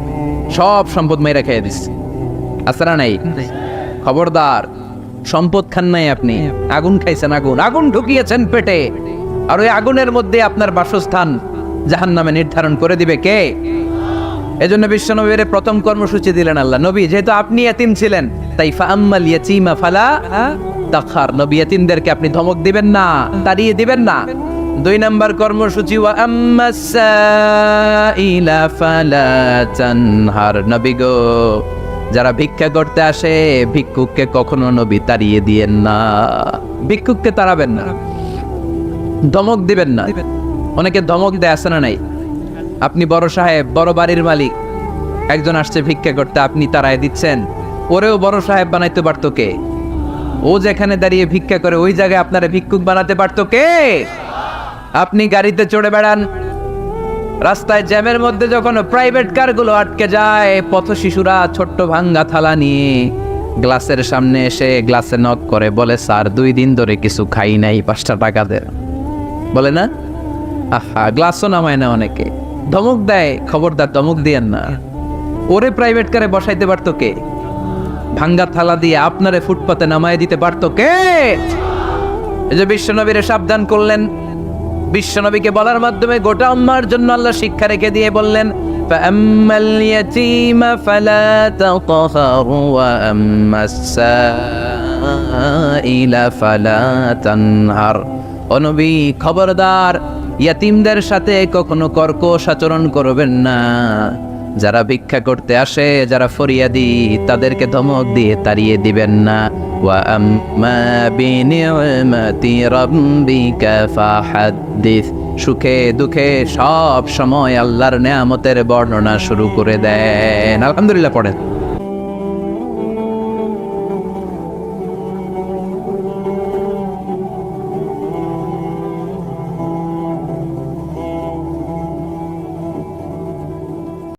সব সম্পদ মেয়েরা খেয়ে দিচ্ছে, আছে না নাই? খবরদার, সম্পদ খান নাই আপনি, আগুন খাইছেন, আগুন আগুন ঢুকিয়েছেন পেটে, আর ওই আগুনের মধ্যে আপনার বাসস্থান জাহান্নামে নির্ধারণ করে দিবে কে? এজন্য বিশ্বনবীর প্রথম কর্মসূচি দিলেন আল্লাহ। নবী, যেহেতু আপনি এতিম ছিলেন, তাই ফাআম্মাল ইয়াতীমা ফালা তাখার, নবী এতিমদেরকে আপনি ধমক দিবেন না, তাড়িয়ে দিবেন না। 2 নম্বর কর্মসূচি ওয়া আম্মাস সাইলা ফালা তানহার, নবী গো, যারা ভিক্ষা করতে আসে ভিক্ষুককে কখনো নবী তাড়িয়ে দিয়েন না, ভিক্ষুককে তাড়াবেন না, ধমক দিবেন না। অনেকে ধমক দেয়, আছে না নাই? আপনি বড় সাহেব, বড় বাড়ির মালিক, একজন আসছে ভিক্ষা করতে, আপনি তাড়ায় দিচ্ছেন, ওরেও বড় সাহেব বানাইতে পারতো কে? ও যেখানে দাঁড়িয়ে ভিক্ষা করে ওই জায়গায় আপনারা ভিক্ষুক বানাতে পারতো কে? আপনি গাড়িতে চড়ে বেড়ান, রাস্তায় জ্যামের মধ্যে যখন প্রাইভেট কারগুলো আটকে যায়, পথ শিশুরা ছোট্ট ভাঙ্গা থালা নিয়ে গ্লাসের সামনে এসে গ্লাসে নক করে, বলে স্যার 2 দিন ধরে কিছু খাই নাই, 5টা টাকা দেন, বলে না? আহা, গ্লাসও নামায় না অনেকে, ধমক দেয়। খবরদার, ধমক দিয়েন না। ওরে প্রাইভেট কারে বসাইতে পারতো কে? ভাঙ্গা থালা দিয়ে আপনারে ফুটপাতে নামায় দিতে পারতো কে? এই যে বিশ্বনবীরে সাবধান করলেন, বিশ্বনবীকে বলার মাধ্যমে গোটা উম্মার জন্য আল্লাহ শিক্ষা রেখে দিয়ে বললেন, ফাআম্মাল ইয়াতীমা ফালা তাকহার ওয়া আম্মাস সাইলা ফালা তানহার। ও নবী, খবরদার, ইয়াতিমদের সাথে কখনো কর্কশ আচরণ করবেন না। যারা ভিক্ষা করতে আসে, যারা ফরিয়াদি, তাদেরকে ধমক দিয়ে তাড়িয়ে দিবেন না। ওয়া আম্মা বিনি'মাতি রাব্বিকা ফাহাদ্দিস, সুখে দুঃখে সব সময় আল্লাহর নেয়ামতের বর্ণনা শুরু করে দেন। আলহামদুলিল্লাহ পড়েন।